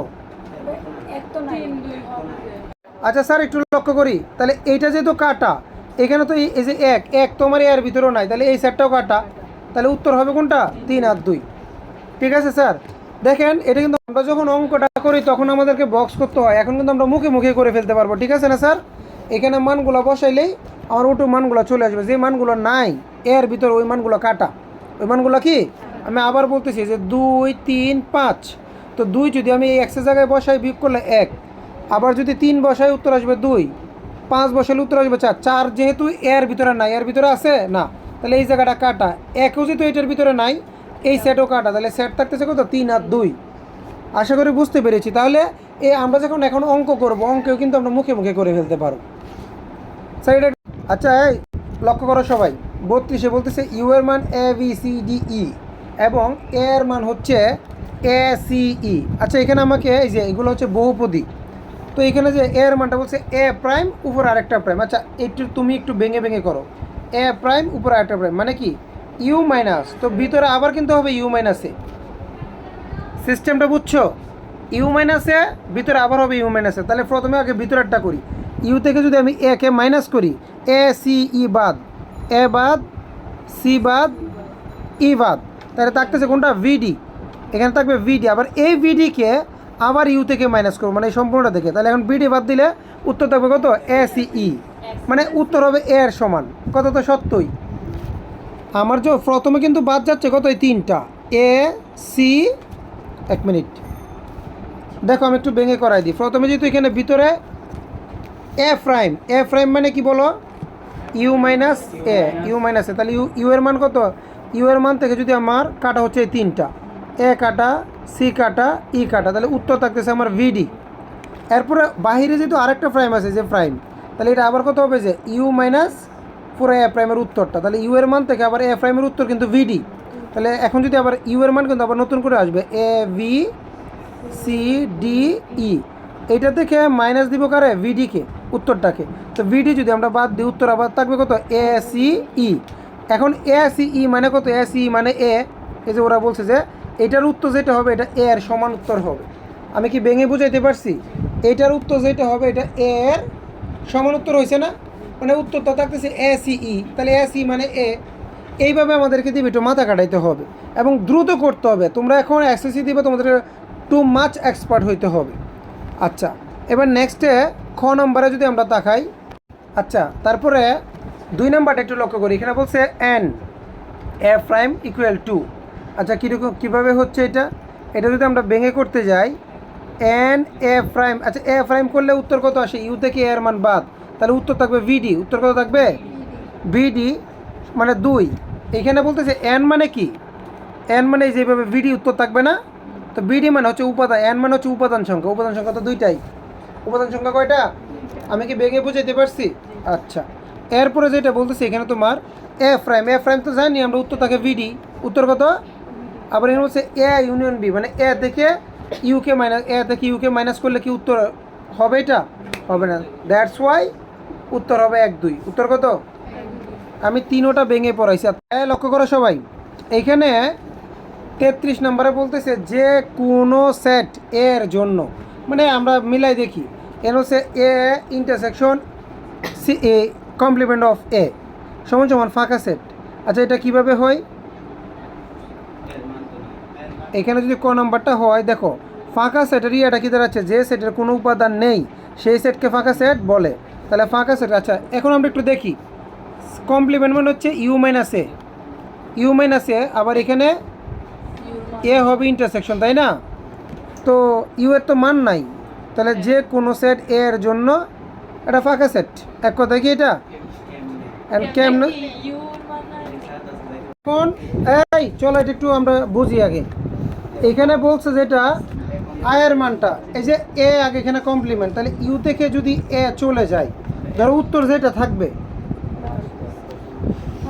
আচ্ছা স্যার একটু লক্ষ্য করি, তাহলে এইটা যেহেতু কাটা, এখানে তো এই যে 1 1 তোমার এর ভিতরেও নাই, তাহলে এই সেটটাও কাটা। তাহলে উত্তর হবে কোনটা 3 আর 2। ঠিক আছে স্যার। দেখেন এটা কিন্তু আমরা যখন অঙ্কটা করি তখন আমাদেরকে বক্স করতে হয়, এখন কিন্তু আমরা মুখে মুখে করে ফেলতে পারবো। ঠিক আছে না স্যার? এখানে মানগুলো বসাইলেই আমার ওটু মানগুলো চলে আসবে, যে মানগুলো নাই এর ভিতর ওই মানগুলো কাটা। ওই মানগুলো কি, আমি আবার বলতেছি যে 2 3 5। তো 2 যদি আমি এই এক্সের জায়গায় বসাই, বিয়োগ করলে 1। আবার যদি 3 বসাই, উত্তর আসবে 2। 5 বসাইলে উত্তর আসবে 4। 4 যেহেতু এর ভিতরে নাই, এর ভিতরে আছে না, তাহলে এই জায়গাটা কাটা। 1ও যেহেতু এটার ভিতরে নাই, এই সেটও কাটা। তাহলে সেট থাকতেছে কত 3 আর 2। আশা করি বুঝতে পেরেছি। তাহলে আমরা যখন এখন অঙ্ক করব, অঙ্কেও কিন্তু আমরা মুখে মুখে করে ফেলতে পারব স্যার এটা। আচ্ছা এই লক্ষ্য করো সবাই, 32 বলতেছে ইউ এর মান A B C D E এবং এ এর মান হচ্ছে এ সি ই। আচ্ছা এখানে আমাকে এই যে এগুলো হচ্ছে বহুপদী, তো এখানে যে এর মানটা বলছে এ প্রাইম উপর আরেকটা প্রাইম। আচ্ছা একটু তুমি একটু ভেঙে ভেঙে করো, এ প্রাইম উপর আরেকটা প্রাইম মানে কি ইউ মাইনাস, তো ভিতরে আবার কিন্তু হবে ইউ মাইনাসে। সিস্টেমটা বুঝছো, ইউ মাইনাসে ভিতরে আবার হবে ইউ মাইনাসে। তাহলে প্রথমে আগে ভিতরেরটা করি, ইউ থেকে যদি আমি এ কে মাইনাস করি, এ সি ই বাদ, এ বাদ সি বাদ ই বাদ, তাহলে থাকতেছে কোনটা ভিডি, এখানে থাকবে ভিডি। আবার এই ভিডিকে আবার ইউ থেকে মাইনাস করবো মানে এই সম্পূর্ণটা থেকে। তাহলে এখন বিডি বাদ দিলে উত্তর থাকবে কত এ সি ই, মানে উত্তর হবে এ এর সমান কত, তো সত্যই। আমার যে প্রথমে কিন্তু বাদ যাচ্ছে কত, এই 3টা এ সি। 1 মিনিট দেখো আমি একটু ভেঙে করাই দিই। প্রথমে যেহেতু এখানে ভিতরে এ প্রাইম মানে কি বলো, U minus A, U minus A. তাহলে ইউ এর মান কত, ইউ এর মান থেকে যদি আমার কাটা হচ্ছে এই 3টা, এ কাটা সি কাটা ই কাটা, তাহলে উত্তর থাকতেছে আমার ভিডি। এরপরে বাহিরে যেহেতু আরেকটা প্রাইম আছে যে প্রাইম, তাহলে এটা আবার কত হবে যে ইউ মাইনাস পুরো এ প্রাইমের উত্তরটা। তাহলে ইউ এর মান থেকে আবার এ প্রাইমের উত্তর কিন্তু ভিডি। তাহলে এখন যদি আবার ইউ এর মান কিন্তু আবার নতুন করে আসবে A V C D E, এইটা থেকে মাইনাস দিব কারে ভিডিকে, উত্তরটাকে। তো ভিডি যদি আমরা বাদ দিই, উত্তর আবার থাকবে কত এ সি ই। এখন এ সি ই মানে কত, এ সি ই মানে এ, এই যে ওরা বলছে যে এটার উত্তর যেটা হবে এটা এ এর সমান উত্তর হবে। আমি কি ভেঙে বুঝাইতে পারছি? এইটার উত্তর যেটা হবে এটা এ এর সমান উত্তর হয়েছে না, মানে উত্তরটা থাকতেছে এ সি ই। তাহলে এ সি মানে এ, এইভাবে আমাদেরকে দিবে একটু মাথা কাটাইতে হবে এবং দ্রুত করতে হবে। তোমরা এখন এসএসসি দিবে, তোমাদের টু মাচ এক্সপার্ট হইতে হবে। আচ্ছা, এবার নেক্সটে খ নম্বরে যদি আমরা তাকাই, আচ্ছা তারপরে 2 নম্বরটা একটু লক্ষ্য করি। এখানে বলছে N A prime equal to, আচ্ছা কীরকম কীভাবে হচ্ছে এটা, এটা যদি আমরা ভেঙে করতে যাই এন এ প্রাইম, আচ্ছা এ প্রাইম করলে উত্তর কত আসে, ইউ থেকে এর মান বাদ, তাহলে উত্তর থাকবে ভিডি। উত্তর কত থাকবে, ভিডি মানে 2। এখানে বলতেছে এন মানে কি, এন মানে যেভাবে ভিডি উত্তর থাকবে না, তো বিডি মানে হচ্ছে উপাদান, এন মানে হচ্ছে উপাদান সংখ্যা। উপাদান সংখ্যা তো 2টাই। উপাদান সংখ্যা কয়টা, আমি কি ভেঙে বুঝাইতে পারছি? আচ্ছা, এরপরে যেটা বলতেছি এখানে তোমার এ প্রাইম, এ প্রাইম তো জানি আমরা, উত্তর থাকে ভিডি। উত্তর কত, আবার এখানে বলছে এ ইউনিয়ন বি, মানে এ থেকে ইউকে মাইনাস, এ থেকে ইউকে মাইনাস করলে কি উত্তর হবে, এটা হবে না। দ্যাটস ওয়াই উত্তর হবে 1 2। উত্তর কত, আমি 3টা ভেঙে পড়াইছি। লক্ষ্য করো সবাই, এইখানে 33 নম্বরে বলতেছে যে কোনো সেট এর জন্য, মানে আমরা মিলাই দেখি, এর হচ্ছে A intersection C A complement of A সমান সমান ফাঁকা সেট। আচ্ছা এটা কিভাবে হয়, এখানে যদি ক নাম্বারটা হয়, দেখো ফাঁকা সেটের এটা কি দাঁড়াচ্ছে, যে সেটের কোনো উপাদান নেই সেই সেটকে ফাঁকা সেট বলে। তাহলে ফাঁকা সেট, আচ্ছা এখন আমরা একটু দেখি, কমপ্লিমেন্ট মানে হচ্ছে U minus A, U minus A, আবার এখানে এ হবে ইন্টারসেকশন, তাই না? তো ইউ এর তো মান নাই, তাহলে যে কোনো সেট এ এর জন্য এটা ফাঁকা সেট। এক কথা কি এটা কেমন, এখন এই চলো এটা একটু আমরা বুঝি আগে। এখানে বলছে যেটা আয়ের মানটা, এই যে এ আগে এখানে কমপ্লিমেন্ট, তাহলে ইউ থেকে যদি এ চলে যায়, ধরো উত্তর যেটা থাকবে,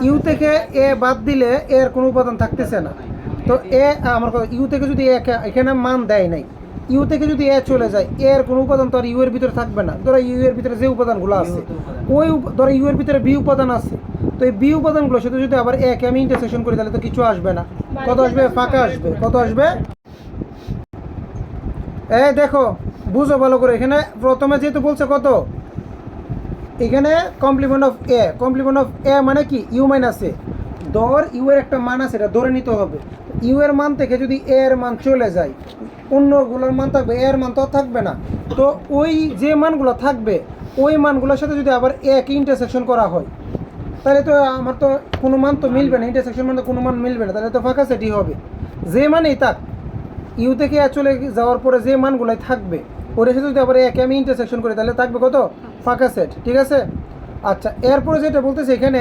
ইউ থেকে এ বাদ দিলে এর কোনো উপাদান থাকতেছে না। তো এ আমার কথা, ইউ থেকে যদি এখানে মান দেয় নাই, ইউ থেকে যদি এ চলে যায়, এর কোনো উপাদান তো আর ইউ এর ভিতরে থাকবে না। ধরো ইউ এর ভিতরে যে উপাদানগুলো আছে, ওই ধরো ইউ এর ভিতরে বি উপাদান আছে, তো এই বি উপাদানগুলোর সাথে যদি আবার একে আমি ইন্টারসেকশন করি, তাহলে তো কিছু আসবে না। কত আসবে, ফাঁকা আসবে। কত আসবে, দেখো বুঝো ভালো করে। এখানে প্রথমে যেহেতু বলছে কত, এখানে complement of A, complement of A মানে কি ইউ মাইনাস এ, ধর ইউ এর একটা মান আছে, এটা ধরে নিতে হবে। ইউ এর মান থেকে যদি এ এর মান চলে যায়, অন্যগুলোর মান থাকবে, এ এর মান তো থাকবে না। তো ওই যে মানগুলো থাকবে, ওই মানগুলোর সাথে যদি আবার একে ইন্টারসেকশন করা হয়, তাহলে তো আমার তো কোনো মান তো মিলবে না, ইন্টারসেকশন মানে কোনো মান মিলবে না, তাহলে তো ফাঁকা সেটই হবে। যে মানেই থাক, ইউ থেকে এ চলে যাওয়ার পরে যে মানগুলোই থাকবে, ওর সাথে যদি আবার একে আমি ইন্টারসেকশন করি, তাহলে থাকবে কত, ফাঁকা সেট। ঠিক আছে। আচ্ছা এরপরে যেটা বলতেছে এখানে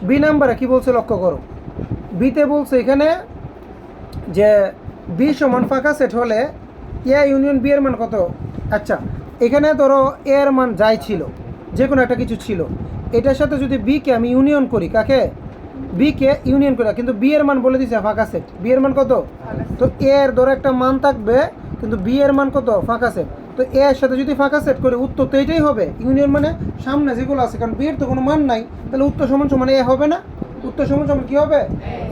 বি নাম্বারে কি বলছে লক্ষ্য করো, বিতে বলছে এখানে যে বি সমান ফাঁকা সেট হলে এ ইউনিয়ন বি এর মান কত। আচ্ছা এখানে ধরো এ এর মান যাই ছিল, যে কোনো একটা কিছু ছিল, এটার সাথে যদি বিকে আমি ইউনিয়ন করি, কাকে, বিকে ইউনিয়ন করি, কিন্তু বি এর মান বলে দিছে ফাঁকা সেট। বি এর মান কত, তো এ এর ধরো একটা মান থাকবে, কিন্তু বি এর মান কত, ফাঁকা সেট। তো এ এর সাথে যদি ফাঁকা সেট করি, উত্তর তো এটাই হবে, ইউনিয়ন মানে সামনে যেগুলো আছে, কারণ বি এর তো কোনো মান নাই, তাহলে উত্তর সমান সমান এ হবে না, উত্তর সমান সমান কী হবে,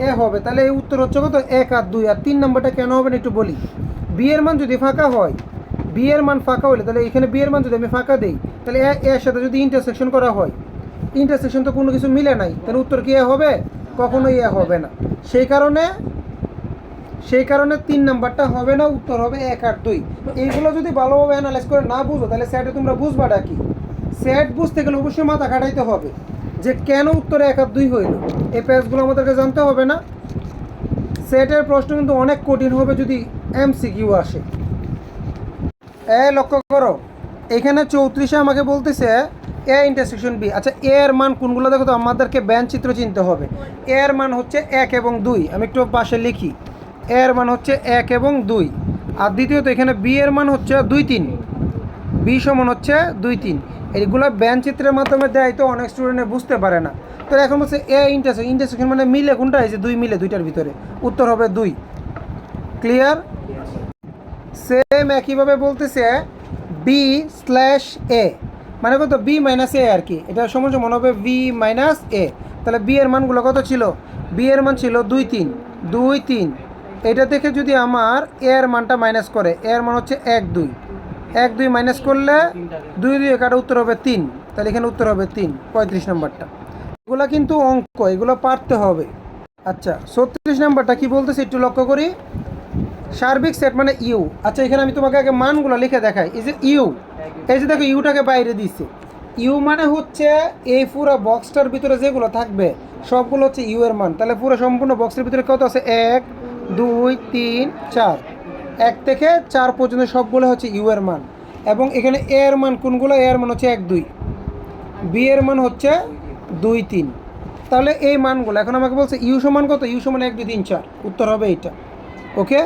এ হবে। তাহলে এই উত্তর হচ্ছে কত, 1 আর 2। আর 3 নাম্বারটা কেন হবে না একটু বলি। বি এর মান যদি ফাঁকা হয়, বি এর মান ফাঁকা হলে, তাহলে এখানে বি এর মান যদি আমি ফাঁকা দিই, তাহলে এর সাথে যদি ইন্টারসেকশন করা হয়, ইন্টারসেকশন তো কোনো কিছু মিলে নাই, তাহলে উত্তর কি এ হবে, কখনোই এ হবে না। সেই কারণে 3 নাম্বারটা হবে না, উত্তর হবে 1 আর 2। এইগুলো যদি ভালোভাবে অ্যানালাইজ করে না বুঝো, তাহলে সেটে তোমরা বুঝবাটা কি, সেট বুঝতে গেলে অবশ্যই মাথা খাটাইতে হবে যে কেন উত্তরে 1 আর 2 হইল। এই পেজগুলো আমাদেরকে জানতে হবে না। সেটের প্রশ্ন কিন্তু অনেক কঠিন হবে যদি এমসিকিউ আসে। লক্ষ্য করো এখানে 34-এ আমাকে বলতেছে এ ইন্টারসেকশন বি। আচ্ছা এ এর মান কোনগুলো দেখো তো, আমাদেরকে ব্যান চিত্র চিনতে হবে। এ এর মান হচ্ছে 1 এবং 2, আমি একটু পাশে লিখি, এ এর মান হচ্ছে 1 এবং 2। আর দ্বিতীয়ত এখানে বি এর মান হচ্ছে 2 3, বি সমান হচ্ছে 2 3। এইগুলো ব্যান চিত্রের মাধ্যমে দেয়, তো অনেক স্টুডেন্টে বুঝতে পারে না। তো এখন হচ্ছে এ ইন্টারসেকশন মানে মিলে কোনটা, এই যে 2 মিলে, দুইটার ভিতরে উত্তর হবে 2। ক্লিয়ার। সেম একইভাবে বলতেছে বি স্ল্যাশ এ, মানে কত, বি মাইনাস এ আর কি, এটা সমান সমান হবে বি মাইনাস এ। তাহলে বি এর মানগুলো কত ছিল, বি এর মান ছিল 2 3 2 3। এটা থেকে যদি আমার এ এর মানটা মাইনাস করে, এর মান হচ্ছে 1 2, 1 2 মাইনাস করলে 2 2 কাটা উত্তর হবে 3, তাহলে এখানে উত্তর হবে 3, 35 নম্বরটা। এগুলা কিন্তু অঙ্ক, এগুলো পারতে হবে। আচ্ছা 36 নাম্বারটা কি বলতেছে একটু লক্ষ্য করি। সার্বিক সেট মানে ইউ। আচ্ছা এখানে আমি তোমাকে আগে মানগুলো লিখে দেখাই। এই যে ইউ, এই যে দেখো ইউটাকে বাইরে দিছে। ইউ মানে হচ্ছে এই পুরো বক্সটার ভিতরে যেগুলো থাকবে সবগুলো হচ্ছে ইউ এর মান। তাহলে পুরো সম্পূর্ণ বক্সের ভিতরে কত আছে? 1 2 3 4, 1 থেকে 4 পর্যন্ত সবগুলো হচ্ছে ইউ এর মান। এবং এখানে এ এর মান কোনগুলো? এ এর মান হচ্ছে 1 2, বি এর মান হচ্ছে 2 3। তাহলে এই মানগুলো এখন আমাকে বলছে ইউ সমান কত? ইউ সমান 1 2 3 4, উত্তর হবে এইটা। ওকে,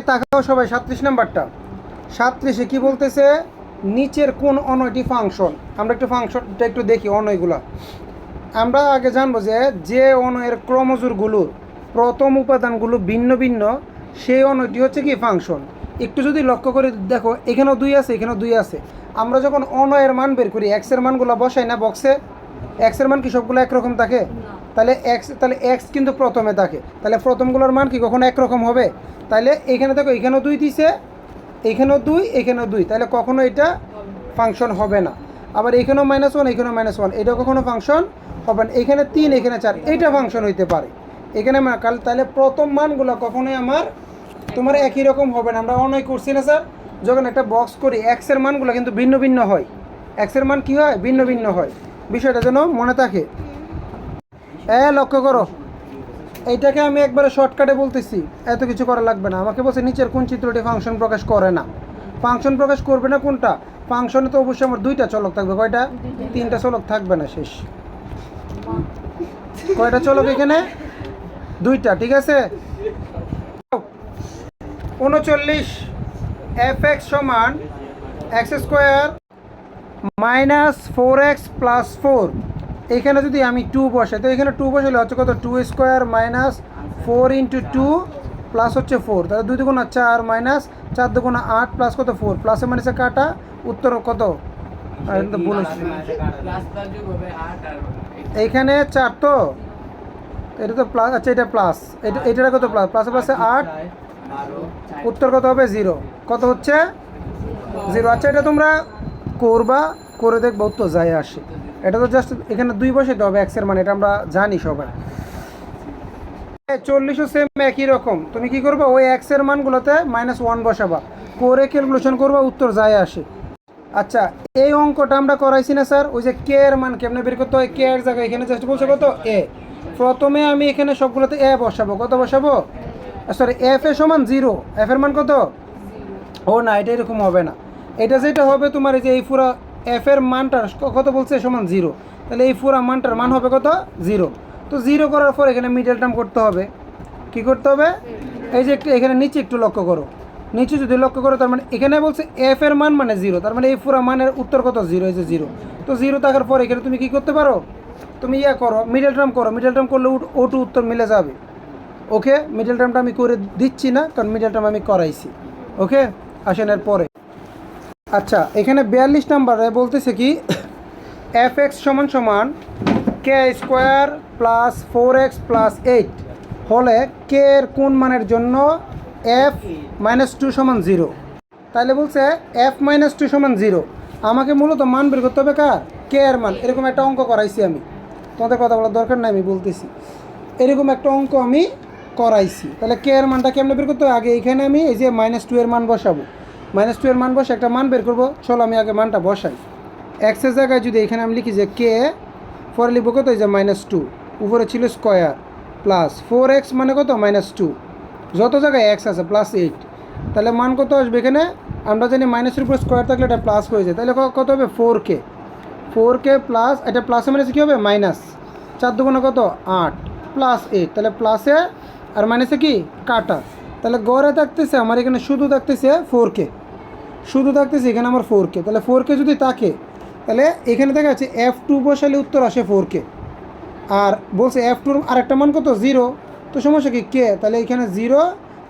তাকাও সবাই 37 নাম্বারটা। 37-এ কি বলতেছে? নিচের কোন অনয়টি ফাংশন? আমরা একটু ফাংশনটা একটু দেখি অনয়গুলো। আমরা আগে জানবো যে অনয়ের ক্রমজোরগুলোর প্রথম উপাদানগুলো ভিন্ন ভিন্ন, সেই অনয়টি হচ্ছে কি ফাংশন। একটু যদি লক্ষ্য করে দেখো, এখানেও 2 আছে, এখানেও 2 আছে। আমরা যখন অনয়ের মান বের করি এক্সের মানগুলো বসাই না বক্সে, এক্সের মান কি সবগুলো একরকম থাকে? তাহলে এক্স কিন্তু প্রথমে থাকে, তাহলে প্রথমগুলোর মান কি কখনো একরকম হবে? তাহলে এখানে দেখো এখানেও 2 দিছে, এখানেও 2, এখানেও 2, তাহলে কখনো এটা ফাংশন হবে না। আবার এখানেও -1, এখানেও -1, এটা কখনো ফাংশন হবে না। এখানে 3, এখানে 4, এইটা ফাংশন হইতে পারে। এখানে তাহলে প্রথম মানগুলো কখনোই আমার তোমার একই রকম হবে না। আমরা অনয় করছি না স্যার, যখন একটা বক্স করি এক্সের মানগুলো কিন্তু ভিন্ন ভিন্ন হয়। এক্সের মান কি হয়? ভিন্ন ভিন্ন হয়। বিষয়টা যেন মনে থাকে। লক্ষ্য করো, এইটাকে আমি একবারে শর্টকাটে বলতেছি, এত কিছু করা লাগবে না। আমাকে বলছে নিচের কোন চিত্রটি ফাংশন প্রকাশ করে না? ফাংশন প্রকাশ করবে না কোনটা? ফাংশনে তো অবশ্যই আমার 2টা চলক থাকবে। কয়টা? 3টা চলক থাকবে না, শেষ। কয়টা চলক এখানে? 2টা, ঠিক আছে। 39, fx সমান x² -4x + 4। এখানে যদি আমি 2 বসাই, তো এখানে 2 বসালে হচ্ছে কত? 2² - 4 × 2 প্লাস হচ্ছে 4, তাহলে 2 2 4 -4 2 8 প্লাস কত? 4, প্লাসে মাইনাসে কাটা, উত্তর কত? এইখানে 4, তো এটা তো প্লাস। আচ্ছা এটা প্লাস, এটা কত? প্লাস, প্লাসে প্লাসে 8, উত্তর কত হবে? 0। কত হচ্ছে? 0। আচ্ছা এটা তোমরা করবা, করে দেখবো উত্তর যায় আসে। এটা তো জাস্ট এখানে 2 বসাইতে হবে এক্সের মানে, এটা আমরা জানি সবাই। 40ও সেম একই রকম। তুমি কি করবা? ওই এক্সের মানগুলোতে -1 বসাবা, করে ক্যালকুলেশন করবা, উত্তর যায় আসে। আচ্ছা এই অঙ্কটা আমরা করাইছি না স্যার? ওই যে কে এর মান কেমনে বের করতে হয়? কে এর জায়গায় এখানে জাস্ট বলছে কত? এ। প্রথমে আমি এখানে সবগুলোতে এ বসাবো। কত বসাবো? সরি, এফ এ সমান 0। এফ এর মান কত? ও না, এটা এরকম হবে না। এটা যেটা হবে তোমার এই যে এই পুরো এফ এর মানটার কত বলছে? সমান 0। তাহলে এই পুরো মানটার মান হবে কত? 0। তো 0 করার পর এখানে মিডল টার্ম করতে হবে। কি করতে হবে? এই যে একটু এখানে নিচে একটু লক্ষ্য করো, নিচে যদি লক্ষ্য করো, তার মানে এখানে বলছে এফ এর মান মানে 0, তার মানে এই পুরো মানের উত্তর কত? 0। এই যে 0, তো 0 থাকার পর এখানে তুমি কি করতে পারো? তুমি করো, মিডল টার্ম করো। মিডল টার্ম করলে O2 উত্তর মিলে যাবে। ওকে, মিডল টার্মটা আমি করে দিচ্ছি না, কারণ মিডল টার্ম আমি করাইছি। ওকে, আসেন এর পরে। আচ্ছা এখানে 42 নাম্বারে বলতেছে কি fx সমান k² + 4x + 8 হলে k এর কোন মানের জন্য f - 2 = 0। তাহলে বলছে f - 2 = 0। আমাকে মূলত মান বের করতে হবে কার? k এর মান। এরকম একটা অঙ্ক করাইছি আমি, তোমাদের কথা বলার দরকার নাই, আমি বলতেছি। এরকম একটা অঙ্ক আমি করাইছি। তাহলে k এর মানটা কেমনে বের করতে হবে? আগে এখানে আমি এই যে -2 এর মান বসাবো। -2 এর মান বসে একটা মান বের করবো। চলো আমি আগে মানটা বসাই। এক্সের জায়গায় যদি এখানে আমি লিখি যে কে, পরে লিখবো কত? এই যে -2, উপরে ছিল স্কোয়ার, প্লাস 4x মানে কত? -2, যত জায়গায় এক্স আছে +8। তাহলে মান কত আসবে এখানে? আমরা জানি মাইনাসের উপর স্কোয়ার থাকলে এটা প্লাস হয়ে যায়, তাহলে কত হবে? 4k প্লাস, এটা প্লাসে মাইনাসে কী হবে? মাইনাস। 4 2 কত? 8 + 8, তাহলে প্লাসে আর মাইনাসে কি কাটা, তাহলে গড়ে থাকতেছে আমার এখানে শুধু থাকতেছে 4k, শুধু থাকতেছে এখানে আমার 4k। তাহলে 4k যদি থাকে, তাহলে এখানে দেখা যাচ্ছে f2 বসালে উত্তর আসে 4k। আর বলছে f2 আরেকটা মান কত? 0। তো সমস্যা কি? k, তাহলে এখানে 0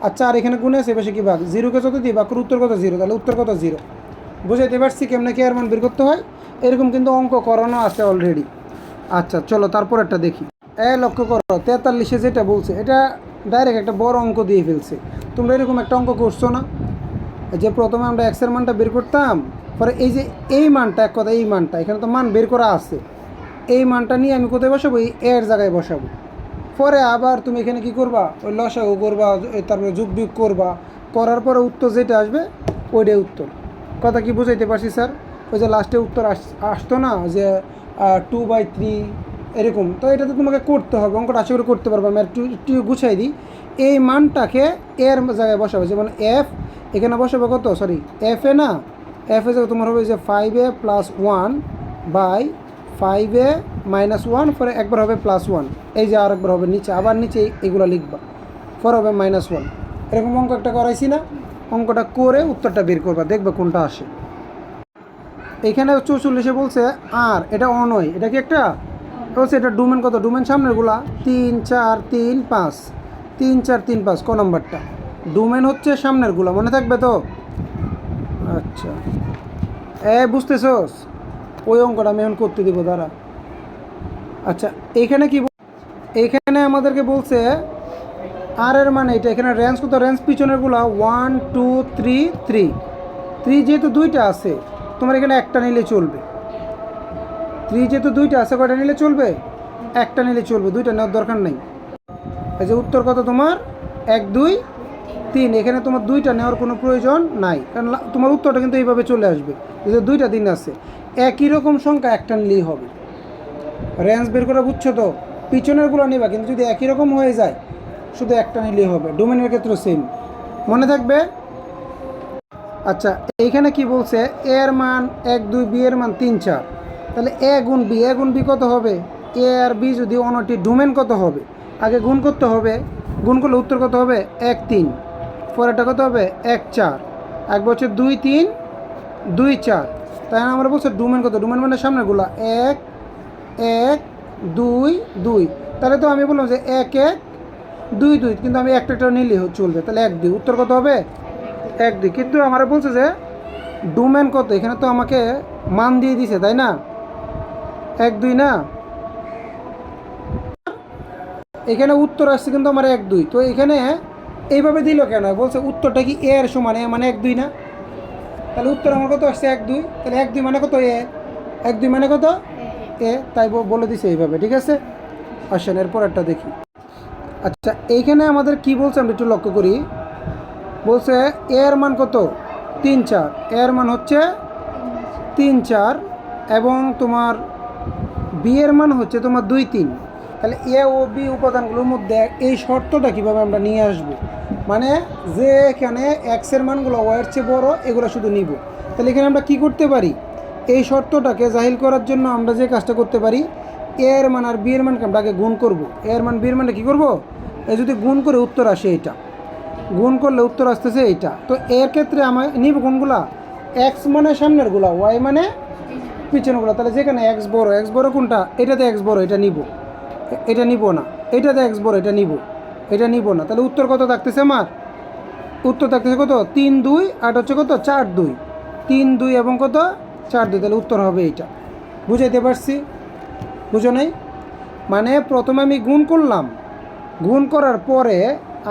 আর 4 এখানে গুণে আছে, বেশি কি ভাগ? 0কে যত দিই বাকি উত্তর কত? 0। তাহলে উত্তর কত? 0। বুঝাইতে পারছি কেমনে কে এর মান বের করতে হয়? এরকম কিন্তু অঙ্ক করানো আছে অলরেডি। আচ্ছা চলো তারপর একটা দেখি। লক্ষ্য করো 43-এ যেটা বলছে, এটা ডাইরেক্ট একটা বড় অঙ্ক দিয়ে ফেলছে। তোমরা এরকম একটা অঙ্ক করছো না, যে প্রথমে আমরা এক্সের মানটা বের করতাম, পরে এই যে এই মানটা, এক কথা এই মানটা এখানে তো মান বের করা আছে, এই মানটা নিয়ে আমি কোথায় বসাবো, এই এর জায়গায় বসাবো। পরে আবার তুমি এখানে কি করবা, ওই লসাগু করবা, তারপরে যোগ বিয়োগ করবা, করার পরে উত্তর যেটা আসবে ওইটাই উত্তর। কথা কি বুঝাইতে পারছি স্যার? ওই যে লাস্টে উত্তর আসতো না যে 2/3 এরকম, তো এটা তো তোমাকে করতে হবে, অঙ্কটা আশা করে করতে পারবো। আমি একটু গুছাই দিই। এই মানটাকে এর জায়গায় বসাবে, যেমন এফ এখানে বসাবে কত, সরি এফ এ না, এফ এ তোমার হবে যে 5a + 1 বাই 5a - 1, পরে একবার হবে +1, এই যে আর একবার হবে নিচে, আবার নিচে এগুলো লিখবা, পরে হবে -1। এরকম অঙ্ক একটা করাইছি না, অঙ্কটা করে উত্তরটা বের করবা, দেখবে কোনটা আসে। এখানে 44 বলছে আর এটা অনয়, এটা কি একটা বলছে, এটা ডোমেন কত, ডোমেন সামনেরগুলা 3 4 3 5, 3 4 3 5, ক নাম্বারটা ডোমেন হচ্ছে সামনেরগুলা, মনে থাকবে তো? আচ্ছা বুঝতেছস? ওই অঙ্কটা আমি এখন করতে দিব দাঁড়া। আচ্ছা এইখানে কি, এইখানে আমাদেরকে বলছে আর এর মানে এটা, এখানে রেঞ্জ কত, রেঞ্জ পিছনেরগুলা 1 2 3 3, 3 যেহেতু দুইটা আছে তোমার এখানে একটা নিলে চলবে। 3 যেহেতু দুইটা আছে, কয়টা নিলে চলবে, একটা নিলে চলবে, দুইটা নেওয়ার দরকার নেই। এই যে উত্তর কত তোমার 1 2 3, এখানে তোমার দুইটা নেওয়ার কোনো প্রয়োজন নাই, কারণ তোমার উত্তরটা কিন্তু এইভাবে চলে আসবে, যে দুইটা দিন আছে, একই রকম সংখ্যা একটা নিলেই হবে। রেঞ্জ বের করে বুঝছো তো? পিছনেরগুলো নিবা, কিন্তু যদি একই রকম হয়ে যায় শুধু একটা নিলেই হবে। ডোমেনের ক্ষেত্রে সেম, মনে থাকবে। আচ্ছা এইখানে কি বলছে, এ এর মান 1 2, বি এর মান 3 4, তাহলে এ গুণ বি কত হবে, এ আর বি যদি অনটি, ডোমেন কত হবে, আগে গুণ করতে হবে, গুণ করলে উত্তর কত হবে 1 3, পরেরটা কত হবে 1 4, এক বছর 2 3 2 4, তাই আমরা বলছি ডোমেন কত, ডোমেন মানে সামনেগুলো 1 1 2 2, তাহলে তো আমি বললাম যে 1 1 2 2, কিন্তু আমি একটা নিলেই চলবে, তাহলে 1 2, উত্তর কত হবে 1 2। কিন্তু আমার বলছে যে ডোমেন কত, এখানে তো আমাকে মান দিয়ে দিছে তাই না, 1 2 না, এখানে উত্তর আসছে কিন্তু আমার 1 2, তো এখানে এইভাবে দিল কেন, বলছে উত্তরটা কি এ এর সমান, এ মানে 1 2 না, তাহলে উত্তর আমার কত আসছে 1 2, তাহলে 1 2 মানে কত এ, 1 2 মানে কত এ, তাই বলে দিছে এইভাবে, ঠিক আছে। আসেন এরপর একটা দেখি। আচ্ছা এইখানে আমাদের কি বলছে আমরা একটু লক্ষ্য করি, বলছে এর মান কত 3 4, এর মান হচ্ছে 3 4, এবং তোমার বি এর মান হচ্ছে তোমার 2 3, তাহলে এ ও বি উপাদানগুলোর মধ্যে এই শর্তটা কীভাবে আমরা নিয়ে আসব, মানে যে এখানে এক্সের মানগুলো ওয়াইয়ের চেয়ে বড়, এগুলো শুধু নিব। তাহলে এখানে আমরা কি করতে পারি, এই শর্তটাকে জাহিল করার জন্য আমরা যে কাজটা করতে পারি, এর মান আর বি এর মানকে আমরা আগে গুণ করব, এর মান বি এর মানে কী করবো, এই যদি গুণ করে উত্তর আসে এইটা, গুণ করলে উত্তর আসতেছে এইটা, তো এর ক্ষেত্রে আমার নিব কোনগুলা, এক্স মানে সামনেরগুলা, ওয়াই মানে পিছনেরগুলা, তাহলে যেখানে এক্স বড় কোনটা, এটাতে এক্স বড়, এটা নিব, এটা নিব না, এটাতে এক্স বড়, এটা নিব, এটা নিব না, তাহলে উত্তর কত থাকতেছে আমার, উত্তর থাকতেছে কত 3 2, আর হচ্ছে কত 4 2, 3 2 এবং কত 4 2, তাহলে উত্তর হবে এইটা। বুঝাইতে পারছি? বুঝো নাই? মানে প্রথমে আমি গুণ করলাম, গুণ করার পরে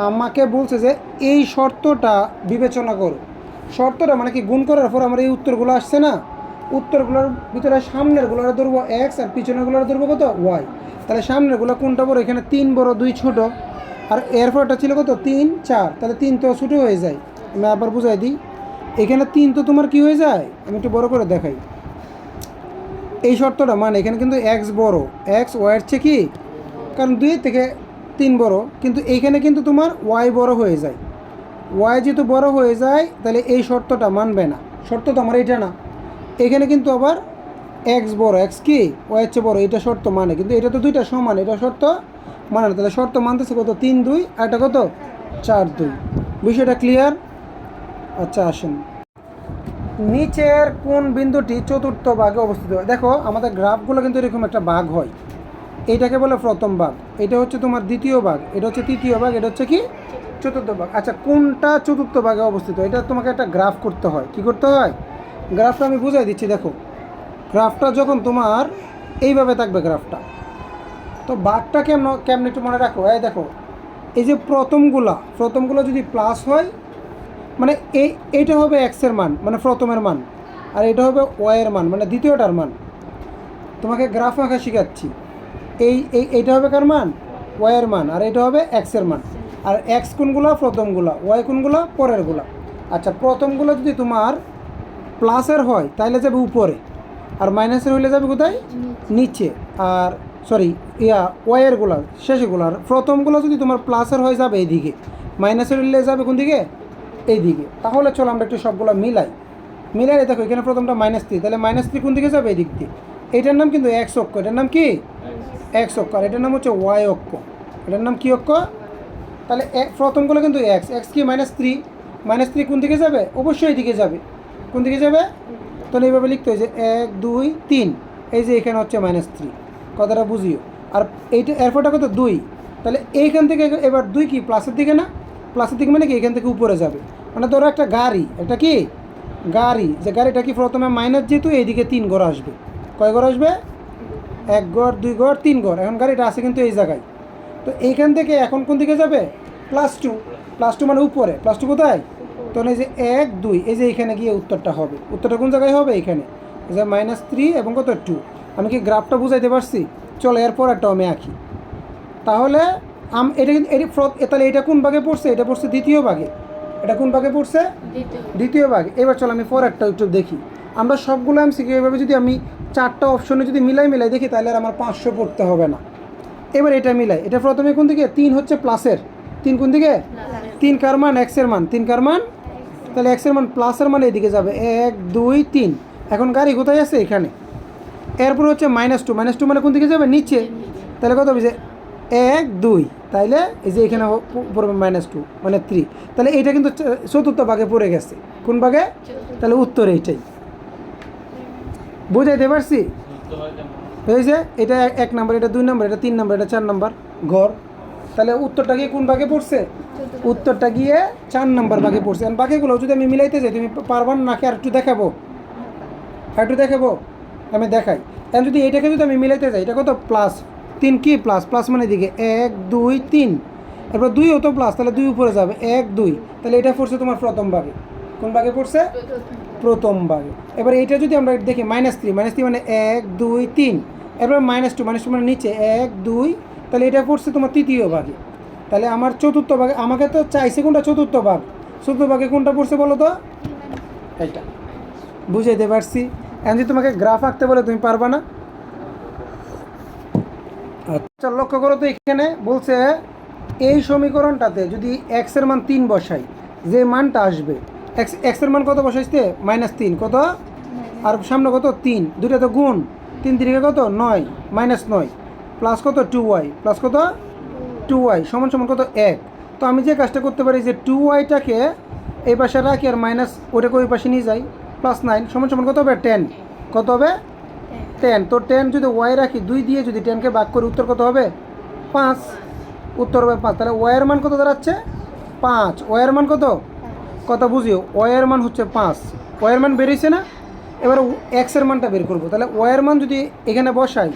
আমাকে বলছে যে এই শর্তটা বিবেচনা করো। শর্তটা মানে কি, গুণ করার পর আমার এই উত্তরগুলো আসছে না, উত্তরগুলোর ভিতরে সামনেরগুলোর ধরবো এক্স আর পিছনেরগুলোর ধরবো কত ওয়াই, তাহলে সামনেরগুলো কোনটা বড়, এখানে 3 বড় 2 ছোট, আর এরপরটা ছিল কত 3 4, তাহলে 3 তো ছোটো হয়ে যায়। আমি আবার বুঝাই দিই, এখানে 3 তো তোমার কি হয়ে যায়, আমি একটু বড় করে দেখাই এই শর্তটা, মানে এখানে কিন্তু এক্স বড়, এক্স ওয়াইয়ের চেয়ে কি, কারণ 2 থেকে 3 বড়, কিন্তু এইখানে কিন্তু তোমার ওয়াই বড় হয়ে যায়, ওয়াই যেহেতু বড় হয়ে যায় তাহলে এই শর্তটা মানবে না, শর্ত তো আমার এটা না, এখানে কিন্তু আবার এক্স বড়, এক্স কি ওয়াইয়ের চেয়ে বড়, এটা শর্ত মানে, কিন্তু এটা তো দুইটা সমান, এটা শর্ত মানে না, তাহলে শর্ত মানতেছে কত 3 2, আর এটা কত 4 2। বিষয়টা ক্লিয়ার? আচ্ছা আসেন, নিচের কোন বিন্দুটি চতুর্থ ভাগে অবস্থিত, দেখো আমাদের গ্রাফগুলো কিন্তু এরকম একটা ভাগ হয়, এইটাকে বলে প্রথম ভাগ, এটা হচ্ছে তোমার দ্বিতীয় ভাগ, এটা হচ্ছে তৃতীয় ভাগ, এটা হচ্ছে কি চতুর্থ ভাগ। আচ্ছা কোনটা চতুর্থ ভাগে অবস্থিত, এটা তোমাকে একটা গ্রাফ করতে হয়, কি করতে হয়, গ্রাফটা আমি বুঝাই দিচ্ছি। দেখো গ্রাফটা যখন তোমার এইভাবে থাকবে গ্রাফটা, তো ভাগটা কেমন একটু মনে রাখো, এই দেখো এই যে প্রথমগুলো যদি প্লাস হয়, মানে এইটা হবে এক্সের মান মানে প্রথমের মান, আর এটা হবে ওয়াইয়ের মান মানে দ্বিতীয়টার মান। তোমাকে গ্রাফ আঁকা শেখাচ্ছি। এইটা হবে কার মান? ওয়াইয়ের মান, আর এটা হবে এক্সের মান। আর এক্স কোনগুলো? প্রথমগুলো। ওয়াই কোনগুলো? পরেরগুলো। আচ্ছা, প্রথমগুলো যদি তোমার প্লাসের হয় তাহলে যাবে উপরে, আর মাইনাসের হইলে যাবে কোথায়? নিচে। আর সরি ওয়াইয়েরগুলো শেষেগুলো। আর প্রথমগুলো যদি তোমার প্লাসের হয়ে যাবে এইদিকে, মাইনাসের হইলে যাবে কোন দিকে? এইদিকে। তাহলে চলো আমরা একটু সবগুলো মিলাই। দেখো এখানে প্রথমটা -3, তাহলে -3 কোন দিকে যাবে? এই দিক দিয়ে। এটার নাম কিন্তু এক্স অক্ষ। এটার নাম কি? এক্স অক্ষ। আর এটার নাম হচ্ছে ওয়াই অক্ষ। এটার নাম কি অক্ষ? তাহলে প্রথমগুলো কিন্তু এক্স। এক্স কি? -3। -3 কোন দিকে যাবে? অবশ্যই এইদিকে যাবে। কোন দিকে যাবে? তাহলে এইভাবে লিখতে হয় যে 1 2 3, এই যে এখানে হচ্ছে -3। কথাটা বুঝিও। আর এইটা এরপরটা কত? 2। তাহলে এইখান থেকে এবার 2 কি? প্লাসের দিকে না? প্লাসের দিকে মানে কি? এখান থেকে উপরে যাবে। মানে ধরো একটা গাড়ি, একটা কি গাড়ি, যে গাড়িটা কি প্রথমে মাইনাস, যেহেতু এইদিকে 3 ঘর আসবে। কয় ঘর আসবে? 1 ঘর, 2 ঘর, 3 ঘর। এখন গাড়িটা আছে কিন্তু এই জায়গায়। তো এইখান থেকে এখন কোন দিকে যাবে? +2। +2 মানে উপরে। +2 কোথায়? তখন এই যে 1 2, এই যে এইখানে গিয়ে উত্তরটা হবে। উত্তরটা কোন জায়গায় হবে? এইখানে। এই যে -3 এবং কত? 2। আমি কি গ্রাফটা বুঝাইতে পারছি? চলো এরপর একটা আমি আঁকি। তাহলে এটা কিন্তু তাহলে এটা কোন ভাগে পড়ছে? এটা পড়ছে দ্বিতীয় ভাগে। এটা কোন ভাগে পড়ছে? দ্বিতীয় ভাগে। এবার চলো আমি পরেরটা একটু দেখি। আমরা সবগুলো এমসিকিউ এভাবে যদি আমি 4টা অপশনে যদি মিলাই দেখি, তাহলে আর আমার 500 পড়তে হবে না। এবার এটা মিলাই। এটা প্রথমে কোন দিকে? 3 হচ্ছে প্লাসের। 3 কোন দিকে? 3 কার মান? এক্সের মান। 3 কার মান? তাহলে এক্সের মান প্লাসের মানে এদিকে যাবে। 1 2 3। এখন গাড়ি কোথায় আছে? এখানে। এরপর হচ্ছে -2। -2 মানে কোন দিকে যাবে? নিচে। তাহলে কত হবে? যে 1 2, তাইলে এই যে এখানে পড়বে -2 মানে 3। তাহলে এইটা কিন্তু চতুর্থ ভাগে পড়ে গেছে। কোন ভাগে? তাহলে উত্তর এইটাই। বুঝাইতে পারছি? হয়েছে? এটা 1 নম্বর, এটা 2 নম্বর, এটা 3 নম্বর, এটা 4 নম্বর ঘর। তাহলে উত্তরটা গিয়ে কোন ভাগে পড়ছে? উত্তরটা গিয়ে 4 নম্বর ভাগে পড়ছে। আর বাকিগুলো যদি আমি মিলাইতে যাই, তুমি পারবা না নাকি? আর একটু দেখাবো? আমি দেখাই। এখন যদি এটাকে যদি আমি মিলাইতে যাই, এটা কত? +3 কি? প্লাস মানে এদিকে 1 2 3। এরপর 2 তো প্লাস, তাহলে 2 উপরে যাবে। 1 2, তাহলে এটা পড়ছে তোমার প্রথম ভাগে। কোন ভাগে পড়ছে? প্রথম ভাগে। এবার এইটা যদি আমরা দেখি -3 মানে 1 2 3। এরপর -2 মানে নিচে 1 2, তাহলে এটা পড়ছে তোমার তৃতীয় ভাগে। তাহলে আমার চতুর্থ ভাগে আমাকে তো চাইছে কোনটা? চতুর্থ ভাগ। চতুর্থ ভাগে কোনটা পড়ছে বলো তো? এইটা। বুঝাইতে পারছি? এখন যদি তোমাকে গ্রাফ আঁকতে বলে, তুমি পারবা না? আচ্ছা, লক্ষ্য করো তো, এখানে বলছে এই সমীকরণটাতে যদি এক্সের মান 3 বসাই, যে মানটা আসবে, এক্সের মান কত বসাইছে? -3। কত? আর সামনে কত? 3। দুইটা তো গুণ। 3 3 কত? 9, -9 প্লাস কত? 2y প্লাস কত? 2y সমান সমান কত? 1। তো আমি যে কাজটা করতে পারি, যে 2yটাকে এই পাশে রাখি, আর মাইনাস ওটাকে ওই পাশে নিয়ে যাই। +9 সমান সমান কত হবে? 10। কত হবে? 10। তো 10 যদি ওয়াই রাখি, 2 দিয়ে যদি 10কে ভাগ করি, উত্তর কত হবে? 5। উত্তর হবে 5। তাহলে ওয়াইয়ের মান কত দাঁড়াচ্ছে? 5। ওয়াইয়ের মান কত? কত বুঝিও? ওয়াইয়ের মান হচ্ছে 5। ওয়াইয়ের মান বেরিয়েছে না? এবার এক্সের মানটা বের করবো। তাহলে ওয়াইয়ের মান যদি এখানে বসাই,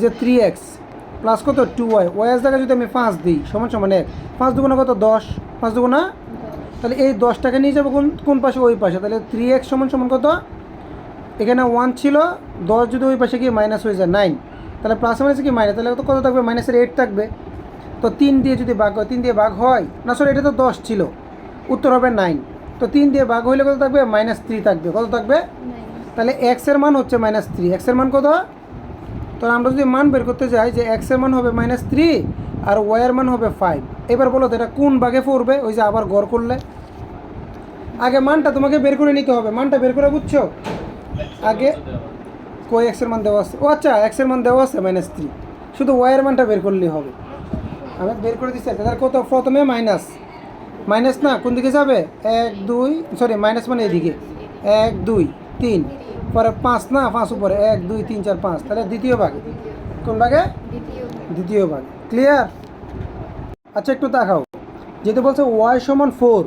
যে 3x প্লাস কত? 2y। ওয়াইয়ের জায়গায় যদি আমি 5 দিই, সমান সমান 1। 5 দুগুণা কত? 10। 5 দুগুণা, তাহলে এই 10টাকে নিয়ে যাবো কোন পাশে? ওই পাশে। তাহলে 3x সমান সমান কত? এখানে 1 ছিল, 10 যদি ওই পাশে গিয়ে মাইনাস হয়ে যায় 9। তাহলে প্লাস মাইনাসে কি মাইনাস, তাহলে কত থাকবে? -8 থাকবে। তো 3 দিয়ে যদি ভাগ হয়, 3 দিয়ে ভাগ হয় না, সরি এটা তো 10 ছিল, উত্তর হবে 9। তো 3 দিয়ে ভাগ হইলে কত থাকবে? -3 থাকবে। কত থাকবে? তাহলে এক্সের মান হচ্ছে -3। এক্সের মান কত? তো আমরা যদি মান বের করতে যাই, যে এক্সের মান হবে -3 আর ওয়াইয়ের মান হবে 5। এবার বলো তো এটা কোন ভাগে পড়বে? ওই যে আবার গড় করলে আগে মানটা তোমাকে বের করে নিতে হবে। মানটা বের করে বুঝছো? আগে কই এক্সের মান দেওয়া আছে? ও আচ্ছা, এক্সের মান দেওয়া আছে -3, শুধু ওয়াইয়ের মানটা বের করলেই হবে। আমি বের করে দিচ্ছি। তাহলে কত? প্রথমে মাইনাস না, কোন দিকে যাবে? 1 2, সরি মাইনাস মানে এদিকে 1 2 3, পরে 5 না, 5 উপরে 1 2 3 4 5। তাহলে দ্বিতীয় ভাগে। কোন ভাগে? দ্বিতীয় ভাগে। ক্লিয়ার? আচ্ছা, একটু দেখাও। যেহেতু বলছে ওয়াই সমান 4,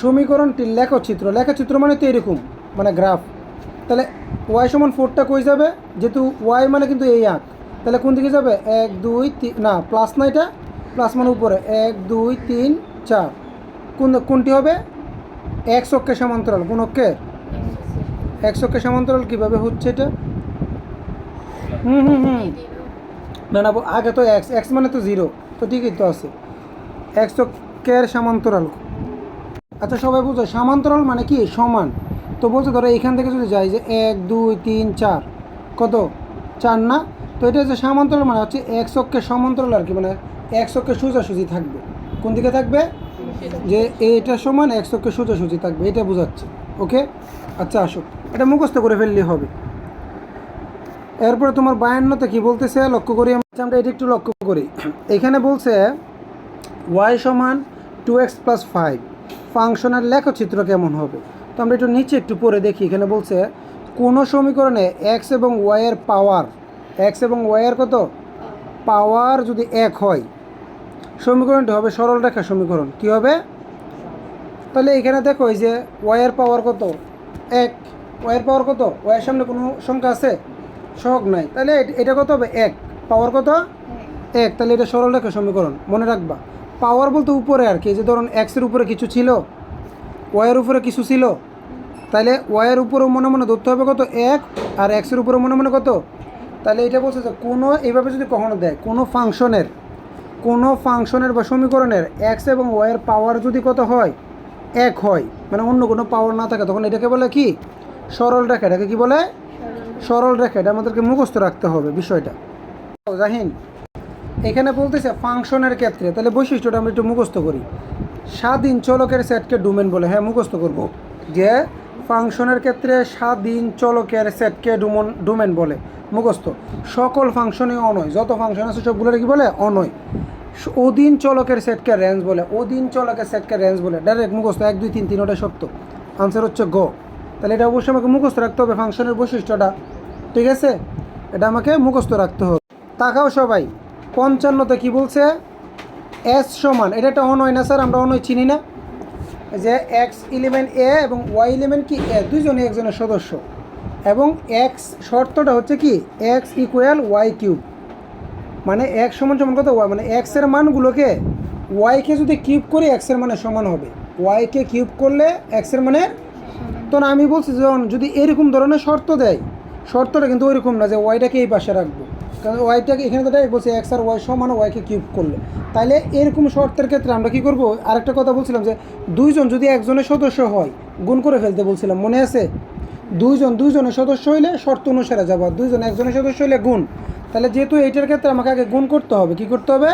সমীকরণটির লেখচিত্র। লেখচিত্র মানে তো এরকম, মানে গ্রাফ। তাহলে ওয়াই সমান 4টা কই যাবে? যেহেতু ওয়াই মানে কিন্তু এই আঁক, তাহলে কোন দিকে যাবে? 1 2 3, না প্লাস না, এটা প্লাস মানে উপরে 1 2 3 4। কোনটি হবে? এক্স অক্ষের সমান্তরাল। কোন অক্ষের? এক্স অক্ষের সমান্তরাল। কীভাবে হচ্ছে এটা? হুম হুম হুম না না আগে তো এক্স এক্স মানে তো জিরো, তো ঠিকই তো আছে। এক্স অক্ষের সমান্তরাল। আচ্ছা সবাই বুঝো সমান্তরাল মানে কি সমান। তো বলছে ধরো এইখান থেকে যদি যাই যে 1 2 3 4 কত 4 না, তো এটা যে সমান্তরাল মানে হচ্ছে এক্স অক্ষের সমান্তরাল আর কি, মানে এক্স অক্ষের সোজাসুজি থাকবে। কোন দিকে থাকবে? যে এইটা সমান এক্স অক্ষের সোজাসুজি থাকবে, এটা বোঝাচ্ছে। ওকে, আচ্ছা আসো এটা মুখস্থ করে ফেললেই হবে। এরপরে তোমার 52তে কি বলতেছে লক্ষ্য করি আমরা এটা একটু লক্ষ্য করি। এখানে বলছে ওয়াই সমান 2x+5 ফাংশনের লেখচিত্র কেমন হবে। তো আমরা একটু নিচে একটু পড়ে দেখি। এখানে বলছে কোনো সমীকরণে এক্স এবং ওয়াইয়ের পাওয়ার, এক্স এবং ওয়াইয়ের কত পাওয়ার যদি এক হয়, সমীকরণটি হবে সরল রেখা সমীকরণ। কি হবে? তাহলে এখানে দেখো এই যে ওয়াইয়ের পাওয়ার কত এক, ওয়াইয়ের পাওয়ার কত, ওয়াইয়ের সামনে কোনো সংখ্যা আছে? সহগ নাই, তাহলে এটা কত হবে এক, পাওয়ার কত এক, তাহলে এটা সরল রেখা সমীকরণ। মনে রাখবা পাওয়ার বলতে উপরে আর কি, যে ধরুন এক্সের উপরে কিছু ছিল, ওয়াইয়ের উপরে কিছু ছিল, তাহলে ওয়াইয়ের উপরেও মনে মনে ধরতে হবে কত এক, আর এক্সের উপরে মনে মনে কত। তাহলে এটা বলছে যে কোনো এইভাবে যদি কখনো দেয় কোনো ফাংশনের বা সমীকরণের এক্স এবং ওয়াইয়ের পাওয়ার যদি কত হয় এক হয়, মানে অন্য কোনো পাওয়ার না থাকে, তখন এটাকে বলে কি সরল রেখা। এটাকে কি বলে? সরল রেখা। এটা আমাদেরকে মুখস্থ রাখতে হবে বিষয়টা। জাহিন এখানে বলতেছে ফাংশনের ক্ষেত্রে, তাহলে বৈশিষ্ট্যটা আমরা একটু মুখস্থ করি। স্বাধীন চলকের সেটকে ডোমেন বলে। হ্যাঁ মুখস্থ করব যে ফাংশনের ক্ষেত্রে স্বাধীন চলকের সেটকে ডোমেন বলে। মুখস্থ। সকল ফাংশনই অনয়, যত ফাংশন আছে সবগুলোর কি বলে? অনয়। অধীন চলকের সেটকে রেঞ্জ বলে। অধীন চলকের সেটকে রেঞ্জ বলে। ডাইরেক্ট মুখস্থ 1 2 3 3 ওটা সত্য। আনসার হচ্ছে গ। তাহলে এটা অবশ্যই আমাকে মুখস্থ রাখতে হবে ফাংশনের বৈশিষ্ট্যটা। ঠিক আছে, এটা আমাকে মুখস্থ রাখতে হবে। তাকাও সবাই 55তে কি বলছে? এস সমান, এটা একটা অনয় না স্যার? আমরা অনয় চিনি না যে এক্স এলিমেন্ট এ এবং ওয়াই এলিমেন্ট কি এ, দুইজনে একজনের সদস্য, এবং এক্স শর্তটা হচ্ছে কি এক্স ইকুয়াল ওয়াই কিউব, মানে এক্স সমান সমান কত ওয়াই, মানে এক্সের মানগুলোকে ওয়াইকে যদি কিউব করি এক্সের মানে সমান হবে, ওয়াইকে কিউব করলে এক্সের মানে। তো না আমি বলছি যখন যদি এরকম ধরনের শর্ত দেয়, শর্তটা কিন্তু ওইরকম না যে ওয়াইটাকে এই পাশে রাখবো, কারণ ওয়াইটাকে এখানে তো ডাইরেক্ট বলছে এক্স আর ওয়াই সমান ওয়াইকে কিউব করলে। তাহলে এরকম শর্তের ক্ষেত্রে আমরা কী করবো? আরেকটা কথা বলছিলাম যে দুইজন যদি একজনের সদস্য হয় গুণ করে ফেলতে বলছিলাম, মনে আছে? দুইজনের সদস্য হইলে শর্ত অনুসারে যাবো, দুইজন একজনের সদস্য হইলে গুণ। তাহলে যেহেতু এইটার ক্ষেত্রে আমাকে আগে গুণ করতে হবে, কী করতে হবে?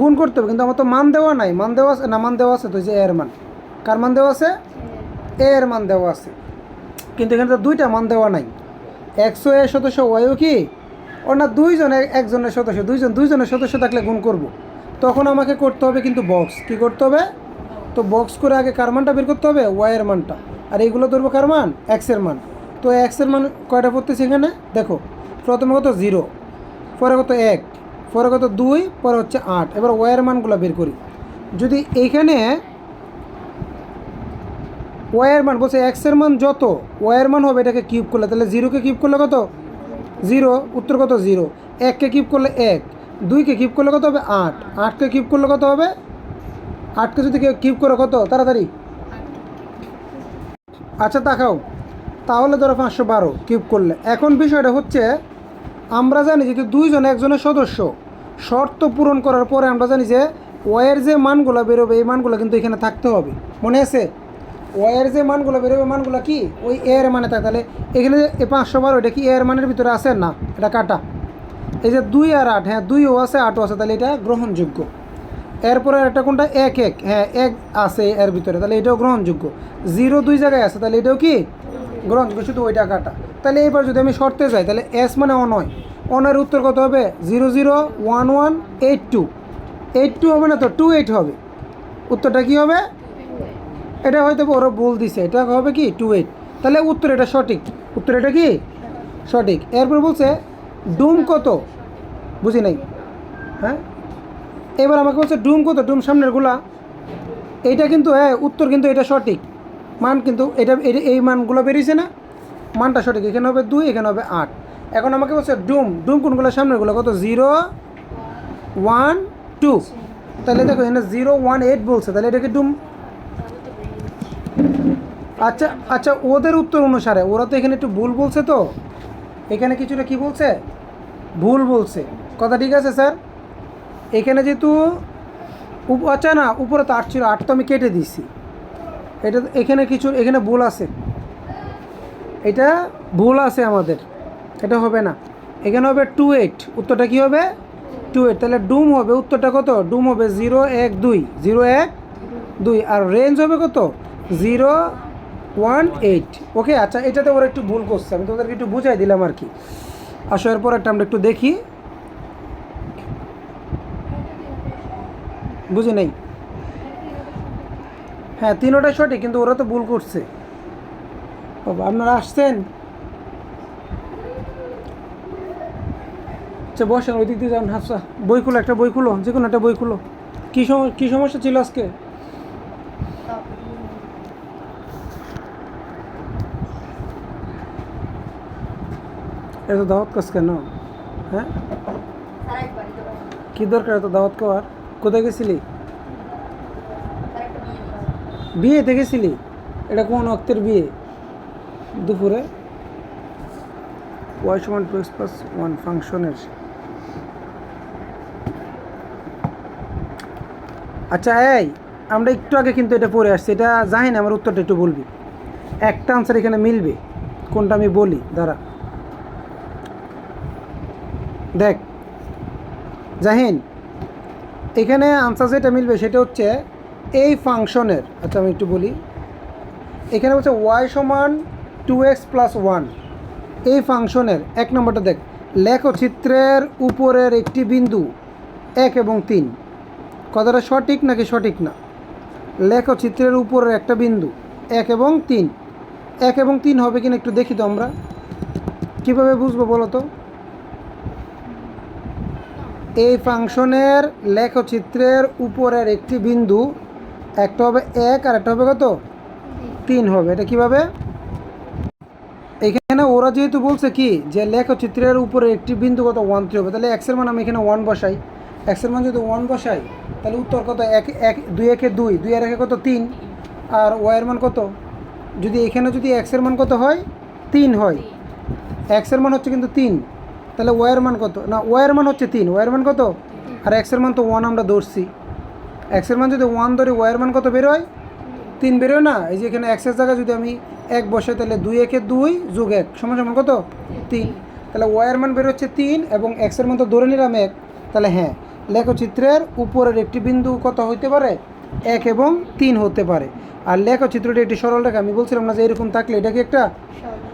গুণ করতে হবে। কিন্তু আমার তো মান দেওয়া নাই, মান দেওয়া আছে না? মান দেওয়া আছে তো, যে এর মান, কার মান দেওয়া আছে? এর মান দেওয়া আছে, কিন্তু এখানে তো দুইটা মান দেওয়া নাই। এক্সও এর সদস্য ওয়াইও কি ও না, দুইজন একজনের সদস্য, দুইজনের সদস্য থাকলে গুণ করব। তখন আমাকে করতে হবে কিন্তু বক্স। কি করতে হবে? তো বক্স করে আগে কার মানটা বের করতে হবে? ওয়াইয়ের মানটা। আর এইগুলো ধরবো কার মান? এক্সের মান। তো এক্সের মান কয়টা পড়তেছে এখানে দেখো, প্রথমে কত 0, পরে কত 1, পরে কত 2, পরে হচ্ছে 8। এবার ওয়াইয়ের মানগুলো বের করি। যদি এইখানে ওয়াইয়ের মান বলছে এক্সের মান যত ওয়াইয়ের মান হবে এটাকে কিউব করলে, তাহলে 0কে কিউব করলে কত? 0, উত্তর কত? 0। 1কে কিউব করলে 1, 2কে কিউব করলে কত হবে? 8, 8কে কিউব করলে কত হবে? 8কে যদি কিউব করে কত তাড়াতাড়ি? আচ্ছা তাকাও, তাহলে ধরো 512 কিউব করলে। এখন বিষয়টা হচ্ছে আমরা জানি যেহেতু দুইজন একজনের সদস্য, শর্ত পূরণ করার পরে আমরা জানি যে ওয়াইয়ের যে মানগুলো বেরোবে এই মানগুলো কিন্তু এখানে থাকতে হবে। মনে আছে? ওয়াইয়ের যে মানগুলো বেরোবে মানগুলো কি ওই এর মানে থাকে। তাহলে এখানে এই 512 এটা কি এর মানের ভিতরে আছে? না, এটা কাটা। এই যে 2 আর 8, হ্যাঁ 2ও আছে 8ও আছে, তাহলে এটা গ্রহণযোগ্য। এরপরে একটা কোনটা 1 1, হ্যাঁ 1 আছে এর ভিতরে, তাহলে এটাও গ্রহণযোগ্য। 0 2 জায়গায় আছে, তাহলে এটাও কি গ্রহণযোগ্য, শুধু ওইটা কাটা। তাহলে এবার যদি আমি শর্তে যাই, তাহলে এস মানে অনয়, অনয়ের উত্তর কত হবে? 0 0 1 1 8 2, 8 2 হবে না তো 2 8 হবে। উত্তরটা কি হবে? এটা হয়তো ওরা ভুল দিছে, এটা হবে কি 2 8। তাহলে উত্তর এটা সঠিক, উত্তর এটা কি সঠিক। এরপর বলছে ডুম কত? বুঝি নাই, হ্যাঁ এবার আমাকে বলছে ডুম কত, ডুম সামনেরগুলা। এইটা কিন্তু হ্যাঁ উত্তর কিন্তু এটা সঠিক, মান কিন্তু এটা এই মানগুলো বেরিয়েছে না, মানটা সঠিক। এখানে হবে 2, এখানে হবে 8। এখন আমাকে বলছে ডুম, ডুম কোনগুলো সামনেরগুলো কত? 0 1 2। তাহলে দেখো এখানে 0 1 8 বলছে, তাহলে এটা কি ডুম? আচ্ছা আচ্ছা, ওদের উত্তর অনুসারে ওরা তো এখানে একটু ভুল বলছে, তো এখানে কিছুটা কি বলছে ভুল বলছে, কথা ঠিক আছে স্যার। এখানে যেহেতু আচ্ছা না, উপরে তো 8 ছিল, 8 তো আমি কেটে দিছি। এটা এখানে কিছু এখানে ভুল আছে, এটা ভুল আছে আমাদের, এটা হবে না। এখানে হবে 28, উত্তরটা কী হবে 28। তাহলে ডুম হবে, উত্তরটা কত, ডুম হবে 0 1 2, 0 1 2, আর রেঞ্জ হবে কত 0 1 8। ওকে, আচ্ছা এটাতে ওরা একটু ভুল করছে, আমি তোদেরকে একটু বুঝাই দিলাম আর কি। আসো এরপর একটা আমরা একটু দেখি, বুঝি নেই। হ্যাঁ, তিনোটাই সঠিক, কিন্তু ওরা তো ভুল করছে। বাবা আপনারা আসছেন, আচ্ছা বসেন, ওই দিক দিয়ে যান। হাফসা বই খুলো, একটা বই খুলো, যে কোনো একটা বই খুলো। কী সমস্যা ছিল আজকে? এত দাওয়াত কাজ কেন? হ্যাঁ, কী দরকার এত দাওয়াত খাওয়ার? কোথায় গেছিলি? বিয়েতে গেছিলি? এটা কোন অক্তের বিয়ে? দুপুরে? y সমান 2x+1 ফাংশনের। আচ্ছা এই, আমরা একটু আগে কিন্তু এটা পড়ে আসছি, এটা জানি না, আমার উত্তরটা একটু বলবি। একটা আনসার এখানে মিলবে, কোনটা আমি বলি দাঁড়া। দেখ জাহিন, এখানে আনসার যেটা মিলবে সেটা হচ্ছে এই ফাংশনের। আচ্ছা আমি একটু বলি, এখানে হচ্ছে y সমান 2x+1, এই ফাংশনের 1 নম্বরটা দেখ, লেখচিত্রের উপরের একটি বিন্দু 1 এবং 3। কথাটা সঠিক নাকি সঠিক না? লেখচিত্রের উপরের একটা বিন্দু 1 এবং 3, 1 এবং 3 হবে কিনা একটু দেখি তো আমরা, কীভাবে বুঝবো বলো তো? এই ফাংশনের লেখচিত্রের উপরের একটি বিন্দু, একটা হবে 1 আর একটা হবে কত 3 হবে। এটা কিভাবে? এখানে ওরা যেহেতু বলছে কি যে লেখচিত্রের উপরে একটি বিন্দু কত 1 3 হবে, তাহলে এক্সের মান আমি এখানে 1 বসাই। এক্সের মান যদি 1 বসাই তাহলে উত্তর কত, 1 2 1 2, 2 আর 1 কত 3, আর ওয়াইয়ের মান কত, যদি এখানে যদি এক্সের মান কত হয় 3 হয়, এক্সের মান হচ্ছে কিন্তু 3, তাহলে ওয়াইয়ের মান কত, না ওয়াইয়ের মান হচ্ছে 3, ওয়াইয়ের মান কত, আর এক্সের মান তো 1 আমরা ধরছি। এক্সের মান যদি 1 ধরি, ওয়াইয়ের মান কত বেরোয় 3 বেরোয় না? এই যে এখানে এক্সের জায়গায় যদি আমি 1 বসাই, তাহলে 2 1 2 যোগ 1 সমান সমান কত 3, তাহলে ওয়াইয়ের মান বেরোচ্ছে 3 এবং এক্সের মান তো ধরে নিলাম 1। তাহলে হ্যাঁ, লেখচিত্রের উপরের একটি বিন্দু কত হতে পারে 1 এবং 3 হতে পারে। আর লেখচিত্রটি একটি সরল রেখা, আমি বলছিলাম না যে এরকম থাকলে এটা কি একটা,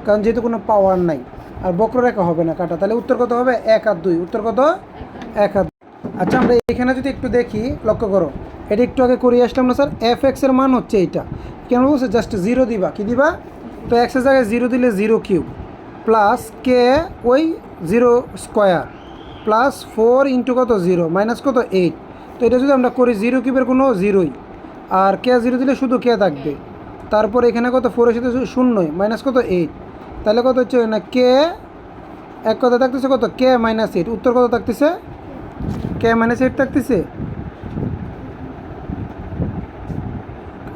কারণ যেহেতু কোনো পাওয়ার নাই আর বক্ররেখা হবে না কাটা, তাহলে উত্তর কত হবে 1 আর 2, উত্তর কত 1 আর 2। আচ্ছা আমরা এখানে যদি একটু দেখি, লক্ষ্য করো, এটা একটু আগে করে আসলাম না স্যার, এফ এক্সের মান হচ্ছে এইটা, কেন বলছে জাস্ট 0 দিবা, কি দিবা, তো এক্সের জায়গায় 0 দিলে 0 কিউব প্লাস কে ওই 0 স্কোয়ার প্লাস 4 ইন্টু কত 0 মাইনাস কত 8। তো এটা যদি আমরা করি 0 কিউবের কোনো 0ই, আর কে 0 দিলে শুধু কে থাকবে, তারপর এখানে কত 4-এর সাথে 0 মাইনাস কত 8, তাহলে কত হচ্ছে না কে এক কথা থাকতেছে কত কে -8, উত্তর কত থাকতেছে কে -8 থাকতেছে।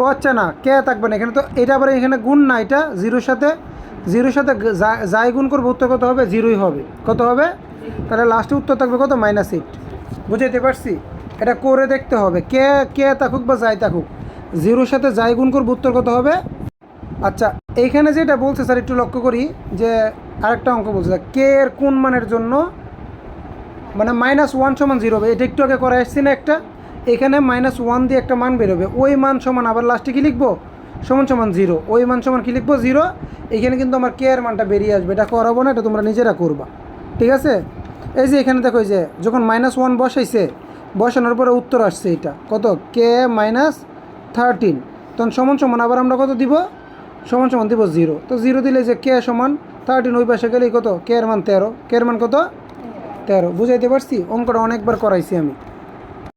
ও আচ্ছা না, কে থাকবে না এখানে, তো এটা আবার এখানে গুণ না, এটা 0-এর সাথে যাই গুণ করবো উত্তর কত হবে 0ই হবে, কত হবে, তাহলে লাস্টে উত্তর থাকবে কত -8। বুঝাইতে পারছি? এটা করে দেখতে হবে, কে কে থাকুক বা যাই থাকুক, 0-এর সাথে যাই গুণ করবো উত্তর কত হবে। আচ্ছা এইখানে যেটা বলছে স্যার একটু লক্ষ্য করি, যে আরেকটা অঙ্ক বলছে কে এর কোন মানের জন্য মানে -1 সমান 0 হবে, এটা একটু আগে করে আসছি না একটা, এখানে -1 দিয়ে একটা মান বেরোবে, ওই মান সমান আবার লাস্টে কী লিখবো সমান সমান 0, ওই মান সমান কী লিখবো 0। এখানে কিন্তু আমার কে এর মানটা বেরিয়ে আসবে, এটা করাবো না, এটা তোমরা নিজেরা করবা, ঠিক আছে। এই যে এখানে দেখো, এই যে যখন -1 বসাইছে, বসানোর পরে উত্তর আসছে এটা কত কে -13, তখন সমান সমান আবার আমরা কত দিব, সমান সমান দিব 0। তো 0 দিলে যে কে সমান 13, ওই পাশে গেলেই কত কে এর মান 13, কে এর মান কত 13। বুঝাইতে পারছি? অঙ্কটা অনেকবার করাইছি আমি।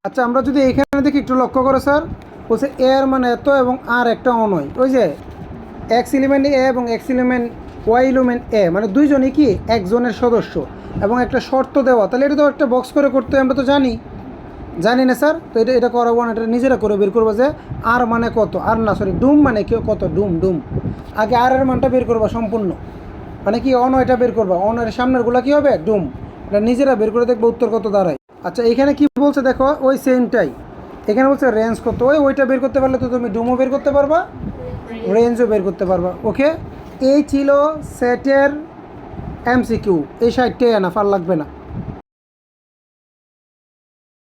আচ্ছা আমরা যদি এইখানে দেখি একটু লক্ষ্য করো স্যার, বলছে এর মানে এত এবং আর একটা অনয়, ওই যে এক্স এলিমেন্ট এ এবং এক্স এলিমেন্ট ওয়াই এলিমেন্ট এ, মানে দুইজনই কি একজনের সদস্য এবং একটা শর্ত দেওয়া, তাহলে এটা তো একটা বক্স করে করতে আমরা তো জানি না স্যার, তো এটা করাবো না, এটা নিজেরা করে বের করবো যে আর মানে কত, আর না সরি ডুম মানে কেউ কত, ডুম আগে আর এর মানটা বের করবা সম্পূর্ণ, মানে কি অনয়টা বের করবা, অনয়ের সামনেরগুলো কী হবে ডুম, এটা নিজেরা বের করে দেখবো উত্তর কত দাঁড়ায়। আচ্ছা এখানে কি বলছে দেখো, ওই সেমটাই এখানে বলছে রেঞ্জ কত, ওইটা বের করতে পারলে তো তুমি ডুমো বের করতে পারবা, রেঞ্জও বের করতে পারবা। ওকে, এই ছিল সেটের এমসিকিউ, এই 60টাই এনাফ, আর লাগবে না।